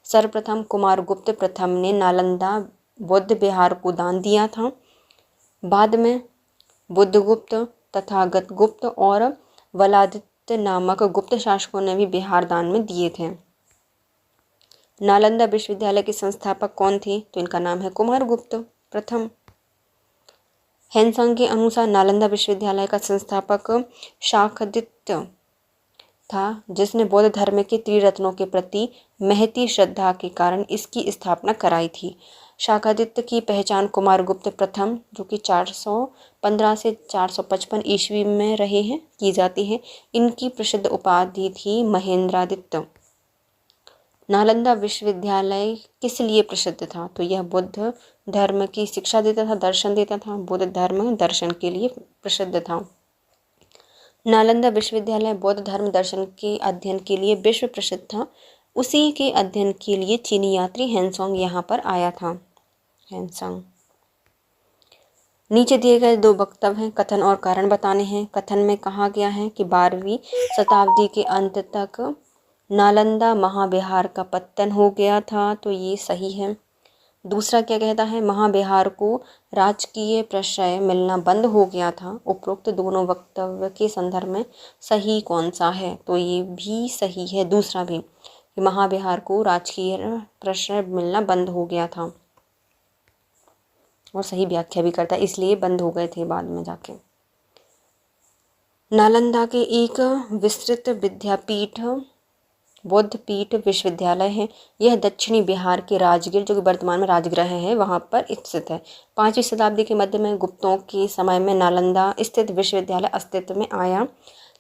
सर्वप्रथम कुमारगुप्त प्रथम ने नालंदा बौद्ध विहार को दान दिया था। बाद में बुद्धगुप्त, तथागत गुप्त और वलादित्य नामक गुप्त शासकों ने भी बिहार दान में दिए थे। नालंदा विश्वविद्यालय के संस्थापक कौन थे? तो इनका नाम है कुमारगुप्त प्रथम। हैंसंग के अनुसार नालंदा विश्वविद्यालय का संस्थापक शाकदित्य था, जिसने बौद्ध धर्म के त्रिरत्नों के प्रति महती श्रद्धा के कारण इसकी स्थापना कराई थी। शाकादित्य की पहचान कुमारगुप्त प्रथम, जो कि 415 से 455 ईस्वी में रहे हैं, की जाती है। इनकी प्रसिद्ध उपाधि थी महेंद्रादित्य। नालंदा विश्वविद्यालय किस लिए प्रसिद्ध था? तो यह बुद्ध धर्म की शिक्षा देता था, दर्शन देता था। बुद्ध धर्म दर्शन के लिए प्रसिद्ध था। नालंदा विश्वविद्यालय बौद्ध धर्म दर्शन के अध्ययन के लिए विश्व प्रसिद्ध था। उसी के अध्ययन के लिए चीनी यात्री हैंसोंग यहाँ पर आया था। हैंसोंग। नीचे दिए गए 2 वक्तव्य हैं, कथन और कारण बताने हैं। कथन में कहा गया है कि 12वीं शताब्दी के अंत तक नालंदा महाविहार का पतन हो गया था, तो ये सही है। दूसरा क्या कहता है? महाविहार को राजकीय प्रश्रय मिलना बंद हो गया था। उपरोक्त दोनों वक्तव्य के संदर्भ में सही कौन सा है? तो ये भी सही है, दूसरा भी, कि महाविहार को राजकीय प्रश्रय मिलना बंद हो गया था और सही व्याख्या भी करता है, इसलिए बंद हो गए थे बाद में जाके। नालंदा के एक विस्तृत विद्यापीठ बौद्ध पीठ विश्वविद्यालय है। यह दक्षिणी बिहार के राजगीर, जो कि वर्तमान में राजगृह है, वहाँ पर स्थित है। 5वीं शताब्दी के मध्य में गुप्तों के समय में नालंदा स्थित विश्वविद्यालय अस्तित्व में आया।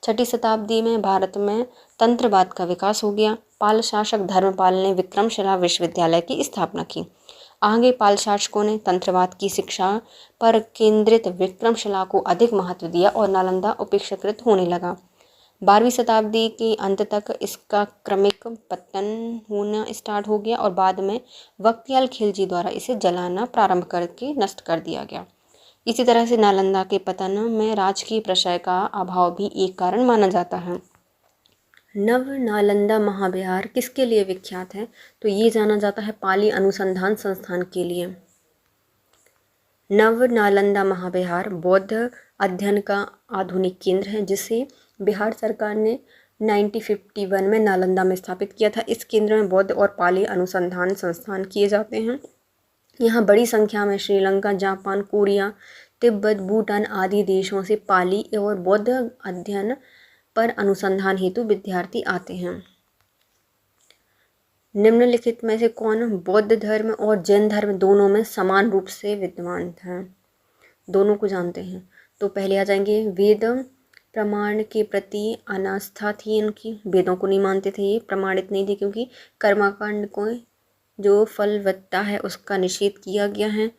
6ठी शताब्दी में भारत में तंत्रवाद का विकास हो गया। पाल शासक धर्मपाल ने विक्रमशिला विश्वविद्यालय की स्थापना की। आगे पाल शासकों ने तंत्रवाद की शिक्षा पर केंद्रित विक्रमशिला को अधिक महत्व दिया और नालंदा उपेक्षाकृत होने लगा। 12वीं शताब्दी के अंत तक इसका क्रमिक पतन होना स्टार्ट हो गया और बाद में बख्तियार खिलजी द्वारा इसे जलाना प्रारंभ करके नष्ट कर दिया गया। इसी तरह से नालंदा के पतन में राजकीय प्रश्रय का अभाव भी एक कारण माना जाता है। नव नालंदा महाविहार किसके लिए विख्यात है? तो ये जाना जाता है पाली अनुसंधान संस्थान के लिए। नव नालंदा महाविहार बौद्ध अध्ययन का आधुनिक केंद्र है, जिसे बिहार सरकार ने 1951 में नालंदा में स्थापित किया था। इस केंद्र में बौद्ध और पाली अनुसंधान संस्थान किए जाते हैं। यहाँ बड़ी संख्या में श्रीलंका, जापान, कोरिया, तिब्बत, भूटान आदि देशों से पाली और बौद्ध अध्ययन पर अनुसंधान हेतु विद्यार्थी आते हैं। निम्नलिखित में से कौन बौद्ध धर्म और जैन धर्म दोनों में समान रूप से विद्यमान है? दोनों को जानते हैं। तो पहले आ जाएंगे वेद, प्रमाण के प्रति अनास्था थी इनकी, वेदों को नहीं मानते थे, ये प्रमाणित नहीं थे क्योंकि कर्मकांड को जो फलवत्ता है उसका निषेध किया गया है।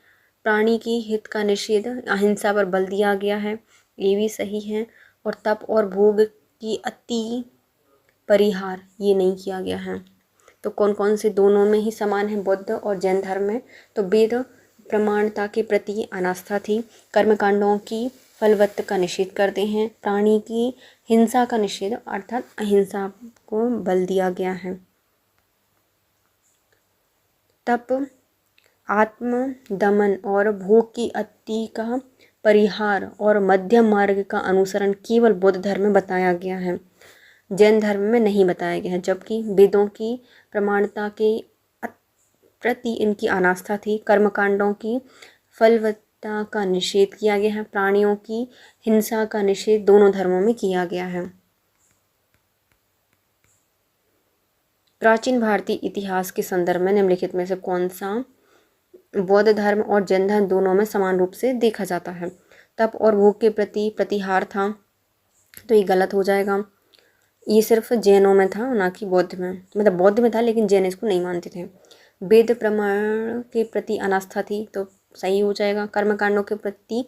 प्राणी की हित का निषेध, अहिंसा पर बल दिया गया है, ये भी सही है। और तप और भोग की अति परिहार ये नहीं किया गया है। तो कौन कौन से दोनों में ही समान है बौद्ध और जैन धर्म में? तो वेद प्रमाणता के प्रति अनास्था थी, कर्मकांडों की फलवत्त का निषेध करते हैं, प्राणी की हिंसा का निषेध अर्थात अहिंसा को बल दिया गया है। तप, आत्म दमन और भोग की अति का परिहार और मध्यम मार्ग का अनुसरण केवल बौद्ध धर्म में बताया गया है, जैन धर्म में नहीं बताया गया है। जबकि वेदों की प्रमाणता के प्रति इनकी अनास्था थी, कर्मकांडों की फलवत्ता का निषेध किया गया है, प्राणियों की हिंसा का निषेध दोनों धर्मों में किया गया है। प्राचीन भारतीय इतिहास के संदर्भ में निम्नलिखित में से कौन सा बौद्ध धर्म और जैन धर्म दोनों में समान रूप से देखा जाता है? तप और भोग के प्रति प्रतिहार था, तो ये गलत हो जाएगा। ये सिर्फ जैनों में था, ना कि बौद्ध में, मतलब बौद्ध में था लेकिन जैन इसको नहीं मानते थे। वेद प्रमाण के प्रति अनास्था थी, तो सही हो जाएगा। कर्मकांडों के प्रति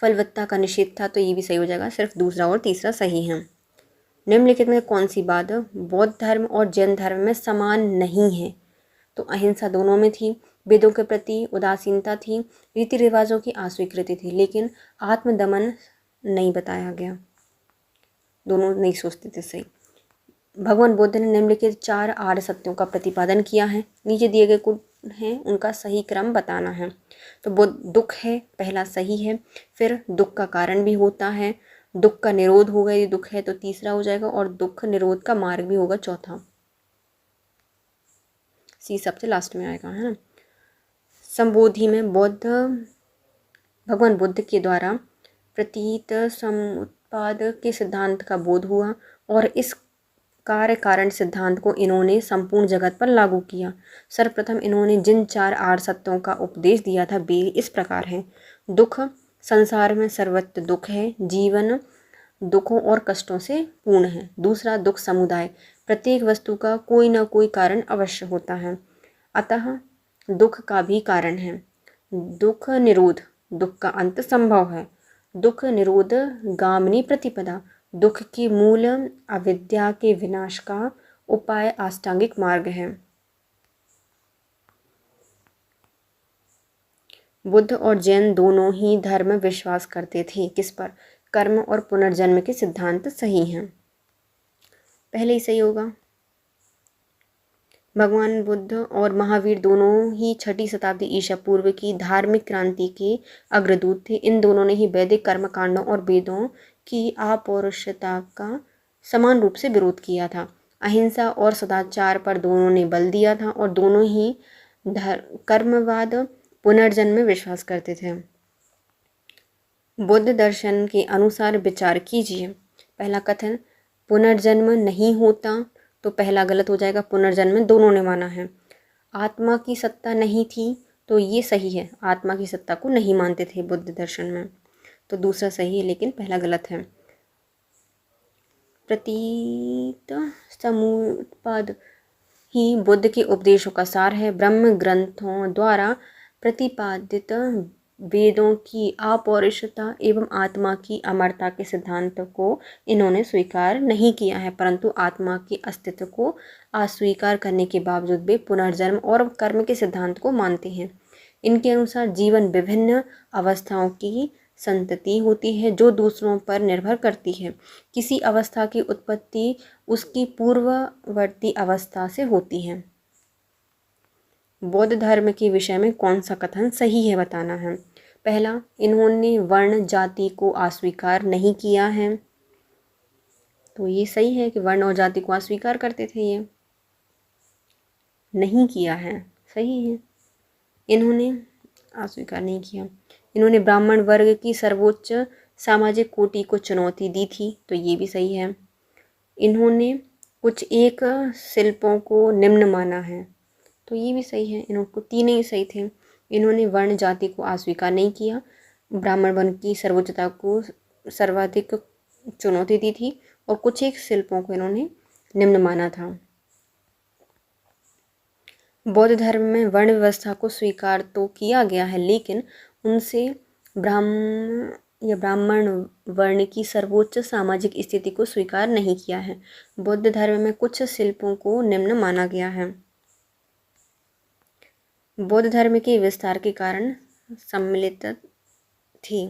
फलवत्ता का निषेध था, तो ये भी सही हो जाएगा। सिर्फ दूसरा और तीसरा सही है। निम्नलिखित में कौन सी बात बौद्ध धर्म और जैन धर्म में समान नहीं है? तो अहिंसा दोनों में थी, वेदों के प्रति उदासीनता थी, रीति रिवाजों की अस्वीकृति थी, लेकिन आत्मदमन नहीं बताया गया। दोनों नहीं सोचते थे सही। भगवान बुद्ध ने निम्नलिखित 4 आर्य सत्यों का प्रतिपादन किया है, नीचे दिए गए कुछ हैं उनका सही क्रम बताना है। तो दुख है पहला सही है, फिर दुख का कारण भी होता है, दुख का निरोध होगा, यदि दुख है तो तीसरा हो जाएगा, और दुख निरोध का मार्ग भी होगा चौथा। सी सबसे लास्ट में आएगा, है ना। संबोधि में भगवान बुद्ध के द्वारा प्रतीत समुत्पाद के सिद्धांत का बोध हुआ और इस कार्य कारण सिद्धांत को इन्होंने संपूर्ण जगत पर लागू किया। सर्वप्रथम इन्होंने जिन 4 आर्य सत्यों का उपदेश दिया था वे इस प्रकार हैं। दुख, संसार में सर्वत्र दुख है, जीवन दुखों और कष्टों से पूर्ण है। दूसरा, दुख समुदाय, प्रत्येक वस्तु का कोई न कोई कारण अवश्य होता है, अतः दुख का भी कारण है। दुख निरोध, दुख का अंत संभव है। दुख निरोध गामिनी प्रतिपदा, दुख की मूल अविद्या के विनाश का उपाय अष्टांगिक मार्ग है। बुद्ध और जैन दोनों ही धर्म विश्वास करते थे किस पर? कर्म और पुनर्जन्म के सिद्धांत सही हैं, पहले ही सही होगा। भगवान बुद्ध और महावीर दोनों ही 6ठी शताब्दी ईसा पूर्व की धार्मिक क्रांति के अग्रदूत थे। इन दोनों ने ही वैदिक कर्मकांडों और वेदों की अपौरुषता का समान रूप से विरोध किया था। अहिंसा और सदाचार पर दोनों ने बल दिया था और दोनों ही कर्मवाद पुनर्जन्म में विश्वास करते थे। बुद्ध दर्शन के अनुसार विचार कीजिए। पहला कथन, पुनर्जन्म नहीं होता, तो पहला गलत हो जाएगा, पुनर्जन्म में दोनों ने माना है। आत्मा की सत्ता नहीं थी, तो ये सही है, आत्मा की सत्ता को नहीं मानते थे बुद्ध दर्शन में, तो दूसरा सही है लेकिन पहला गलत है। प्रतीत समुत्पाद ही बुद्ध के उपदेशों का सार है। ब्रह्म ग्रंथों द्वारा प्रतिपादित वेदों की अपौरुषता एवं आत्मा की अमरता के सिद्धांत को इन्होंने स्वीकार नहीं किया है, परंतु आत्मा के अस्तित्व को अस्वीकार करने के बावजूद वे पुनर्जन्म और कर्म के सिद्धांत को मानते हैं। इनके अनुसार जीवन विभिन्न अवस्थाओं की संतति होती है जो दूसरों पर निर्भर करती है। किसी अवस्था की उत्पत्ति उसकी पूर्ववर्ती अवस्था से होती है। बौद्ध धर्म के विषय में कौन सा कथन सही है बताना है। पहला, इन्होंने वर्ण जाति को अस्वीकार नहीं किया है, तो ये सही है कि वर्ण और जाति को अस्वीकार करते थे, ये नहीं किया है, सही है, इन्होंने अस्वीकार नहीं किया। इन्होंने ब्राह्मण वर्ग की सर्वोच्च सामाजिक कोटि को चुनौती दी थी, तो ये भी सही है। इन्होंने कुछ एक शिल्पों को निम्न माना है, तो ये भी सही है, इनको तीनों ही सही थे। इन्होंने वर्ण जाति को अस्वीकार नहीं किया, ब्राह्मण वर्ण की सर्वोच्चता को सर्वाधिक चुनौती दी थी और कुछ एक शिल्पों को इन्होंने निम्न माना था। बौद्ध धर्म में वर्ण व्यवस्था को स्वीकार तो किया गया है, लेकिन उनसे ब्राह्मण वर्ण की सर्वोच्च सामाजिक स्थिति को स्वीकार नहीं किया है। बौद्ध धर्म में कुछ शिल्पों को निम्न माना गया है। बौद्ध धर्म के विस्तार के कारण सम्मिलित थी।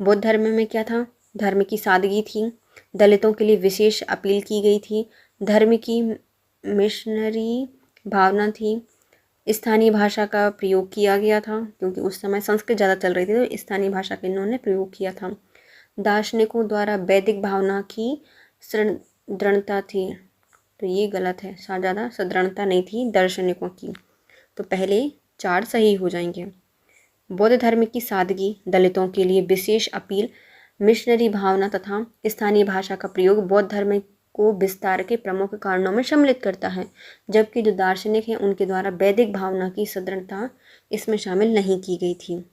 बौद्ध धर्म में क्या था? धर्म की सादगी थी, दलितों के लिए विशेष अपील की गई थी, धर्म की मिशनरी भावना थी, स्थानीय भाषा का प्रयोग किया गया था क्योंकि उस समय संस्कृत ज़्यादा चल रही थी तो स्थानीय भाषा का इन्होंने प्रयोग किया था। दार्शनिकों द्वारा वैदिक भावना की दृढ़ता थी, तो ये गलत है, ज़्यादा सदृढ़ता नहीं थी दार्शनिकों की। तो पहले 4 सही हो जाएंगे। बौद्ध धर्म की सादगी, दलितों के लिए विशेष अपील, मिशनरी भावना तथा स्थानीय भाषा का प्रयोग बौद्ध धर्म को विस्तार के प्रमुख कारणों में सम्मिलित करता है, जबकि जो दार्शनिक हैं उनके द्वारा वैदिक भावना की सदृढ़ता इसमें शामिल नहीं की गई थी।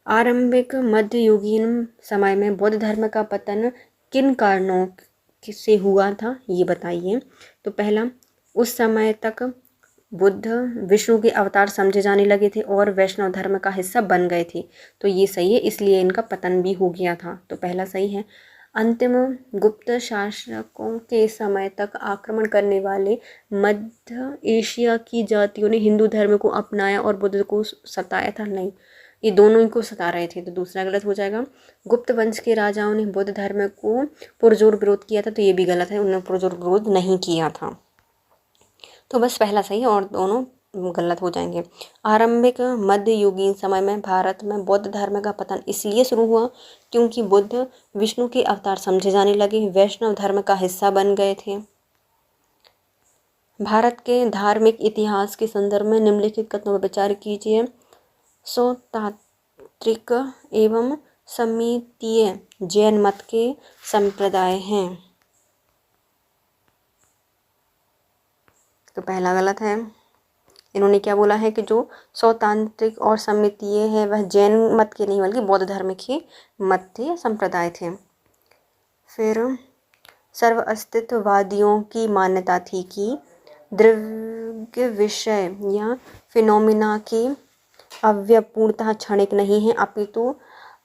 आरंभिक मध्ययुगीन समय में बौद्ध धर्म का पतन किन कारणों से हुआ था, ये बताइए। तो पहला, उस समय तक बुद्ध विष्णु के अवतार समझे जाने लगे थे और वैष्णव धर्म का हिस्सा बन गए थे, तो ये सही है, इसलिए इनका पतन भी हो गया था, तो पहला सही है। अंतिम गुप्त शासकों के समय तक आक्रमण करने वाले मध्य एशिया की जातियों ने हिंदू धर्म को अपनाया और बुद्ध को सताया था, नहीं, ये दोनों ही को सता रहे थे, तो दूसरा गलत हो जाएगा। गुप्त वंश के राजाओं ने बुद्ध धर्म को पुरजोर विरोध किया था, तो ये भी गलत है, उन्होंने पुरजोर विरोध नहीं किया था, तो बस पहला सही है और दोनों गलत हो जाएंगे। आरंभिक मध्ययुगीन समय में भारत में बौद्ध धर्म का पतन इसलिए शुरू हुआ क्योंकि बुद्ध विष्णु के अवतार समझे जाने लगे, वैष्णव धर्म का हिस्सा बन गए थे। भारत के धार्मिक इतिहास के संदर्भ में निम्नलिखित कथनों पर विचार कीजिए। सौतात्रिक एवं समितीय जैन मत के संप्रदाय हैं, तो पहला गलत है। इन्होंने क्या बोला है कि जो सौतांत्रिक और समितीय है वह जैन मत के नहीं बल्कि बौद्ध धर्म के मत थे, संप्रदाय थे। फिर सर्व अस्तित्ववादियों की मान्यता थी कि द्रव्य विषय या फिनोमिना के अवयव पूर्णतः क्षणिक नहीं है अपितु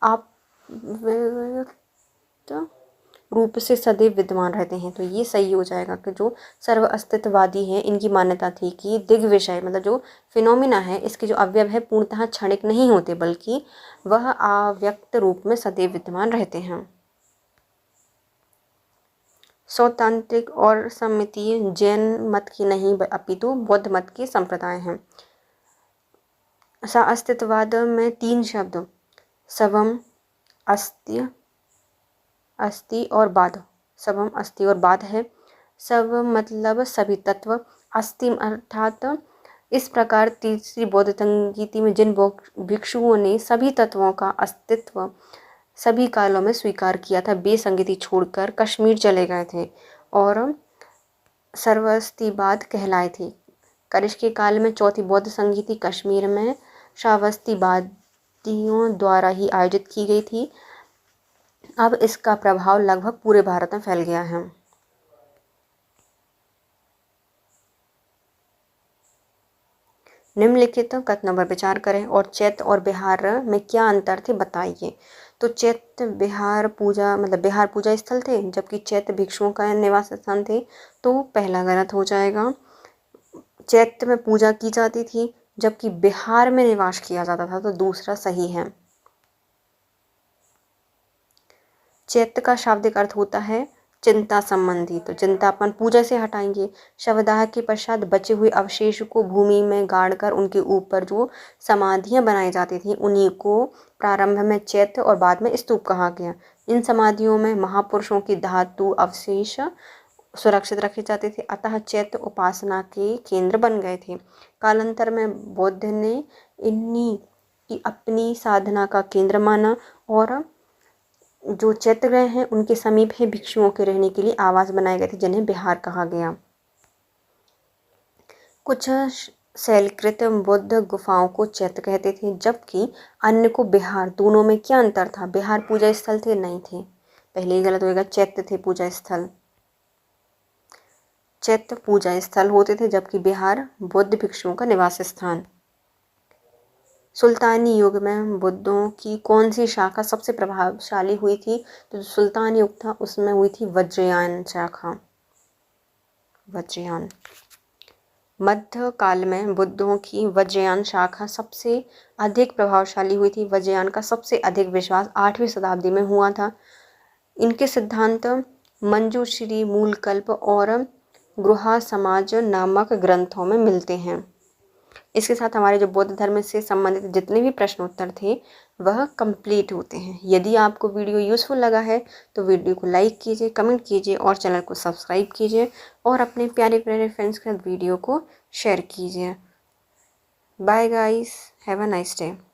आप रूप से सदैव विद्यमान रहते हैं, तो ये सही हो जाएगा कि जो सर्व अस्तित्ववादी हैं इनकी मान्यता थी कि दिग्विषय मतलब जो फिनोमिना है इसके जो अवयव है पूर्णतः क्षणिक नहीं होते बल्कि वह अव्यक्त रूप में सदैव विद्यमान रहते हैं। सौतांत्रिक और समितीय जैन मत की नहीं अपितु बौद्ध मत के संप्रदाय हैं। अस्तित्ववाद में 3 शब्द शवम, अस्ति और बाद, शवम, अस्थि और बाद है। सब मतलब सभी तत्व, अस्ति अर्थात इस प्रकार तीसरी बौद्ध संगीति में जिन भिक्षुओं ने सभी तत्वों का अस्तित्व सभी कालों में स्वीकार किया था वे संगीति छोड़कर कश्मीर चले गए थे और सर्वस्तिवाद कहलाए थे। कनिष्क के काल में चौथी बौद्ध संगीति कश्मीर में श्रावस्तिवादियों द्वारा ही आयोजित की गई थी। अब इसका प्रभाव लगभग पूरे भारत में फैल गया है। निम्नलिखित कथनों पर विचार करें और चैत्य और बिहार में क्या अंतर थे बताइए। तो चैत्य बिहार पूजा मतलब बिहार पूजा स्थल थे जबकि चैत्य भिक्षुओं का निवास स्थान थे, तो पहला गलत हो जाएगा। चैत्य में पूजा की जाती थी जबकि बिहार में निवास किया जाता था, तो दूसरा सही है। चैत्य का शाब्दिक अर्थ होता है चिंता संबंधी, तो चिंता अपन पूजा से हटाएंगे। शवदाह के पश्चात बचे हुए अवशेष को भूमि में गाड़कर उनके ऊपर जो समाधियां बनाई जाती थी उन्हीं को प्रारंभ में चैत्य और बाद में स्तूप कहा गया। इन समाधियों में महापुरुषों की धातु अवशेष सुरक्षित रखे जाते थे, अतः चैत्य उपासना के केंद्र बन गए थे। कालांतर में बौद्ध ने इन्हीं की अपनी साधना का केंद्र माना और जो चैत्यगृह हैं उनके समीप ही भिक्षुओं के रहने के लिए आवास बनाए गए थे जिन्हें बिहार कहा गया। कुछ शैलकृत बुद्ध गुफाओं को चैत्य कहते थे, जबकि अन्य को बिहार। दोनों में क्या अंतर था? बिहार पूजा स्थल थे? नहीं थे। पहले ही गलत होएगा, चैत्य थे पूजा स्थल। चैत्य पूजा स्थल होते थे, जबकि बिहार बुद्ध भिक्षुओं का निवास स्थान। सुल्तानी युग में बुद्धों की कौन सी शाखा सबसे प्रभावशाली हुई थी? तो जो सुल्तान युग था उसमें हुई थी वज्रयान शाखा। वज्रयान। मध्य काल में बुद्धों की वज्रयान शाखा सबसे अधिक प्रभावशाली हुई थी। वज्रयान का सबसे अधिक विश्वास 8वीं शताब्दी में हुआ था। इनके सिद्धांत मंजूश्री, मूलकल्प और गृहा समाज नामक ग्रंथों में मिलते हैं। इसके साथ हमारे जो बौद्ध धर्म से संबंधित जितने भी प्रश्न उत्तर थे वह कंप्लीट होते हैं। यदि आपको वीडियो यूज़फुल लगा है तो वीडियो को लाइक कीजिए, कमेंट कीजिए और चैनल को सब्सक्राइब कीजिए और अपने प्यारे प्यारे फ्रेंड्स के साथ वीडियो को शेयर कीजिए। Bye guys, have a nice day.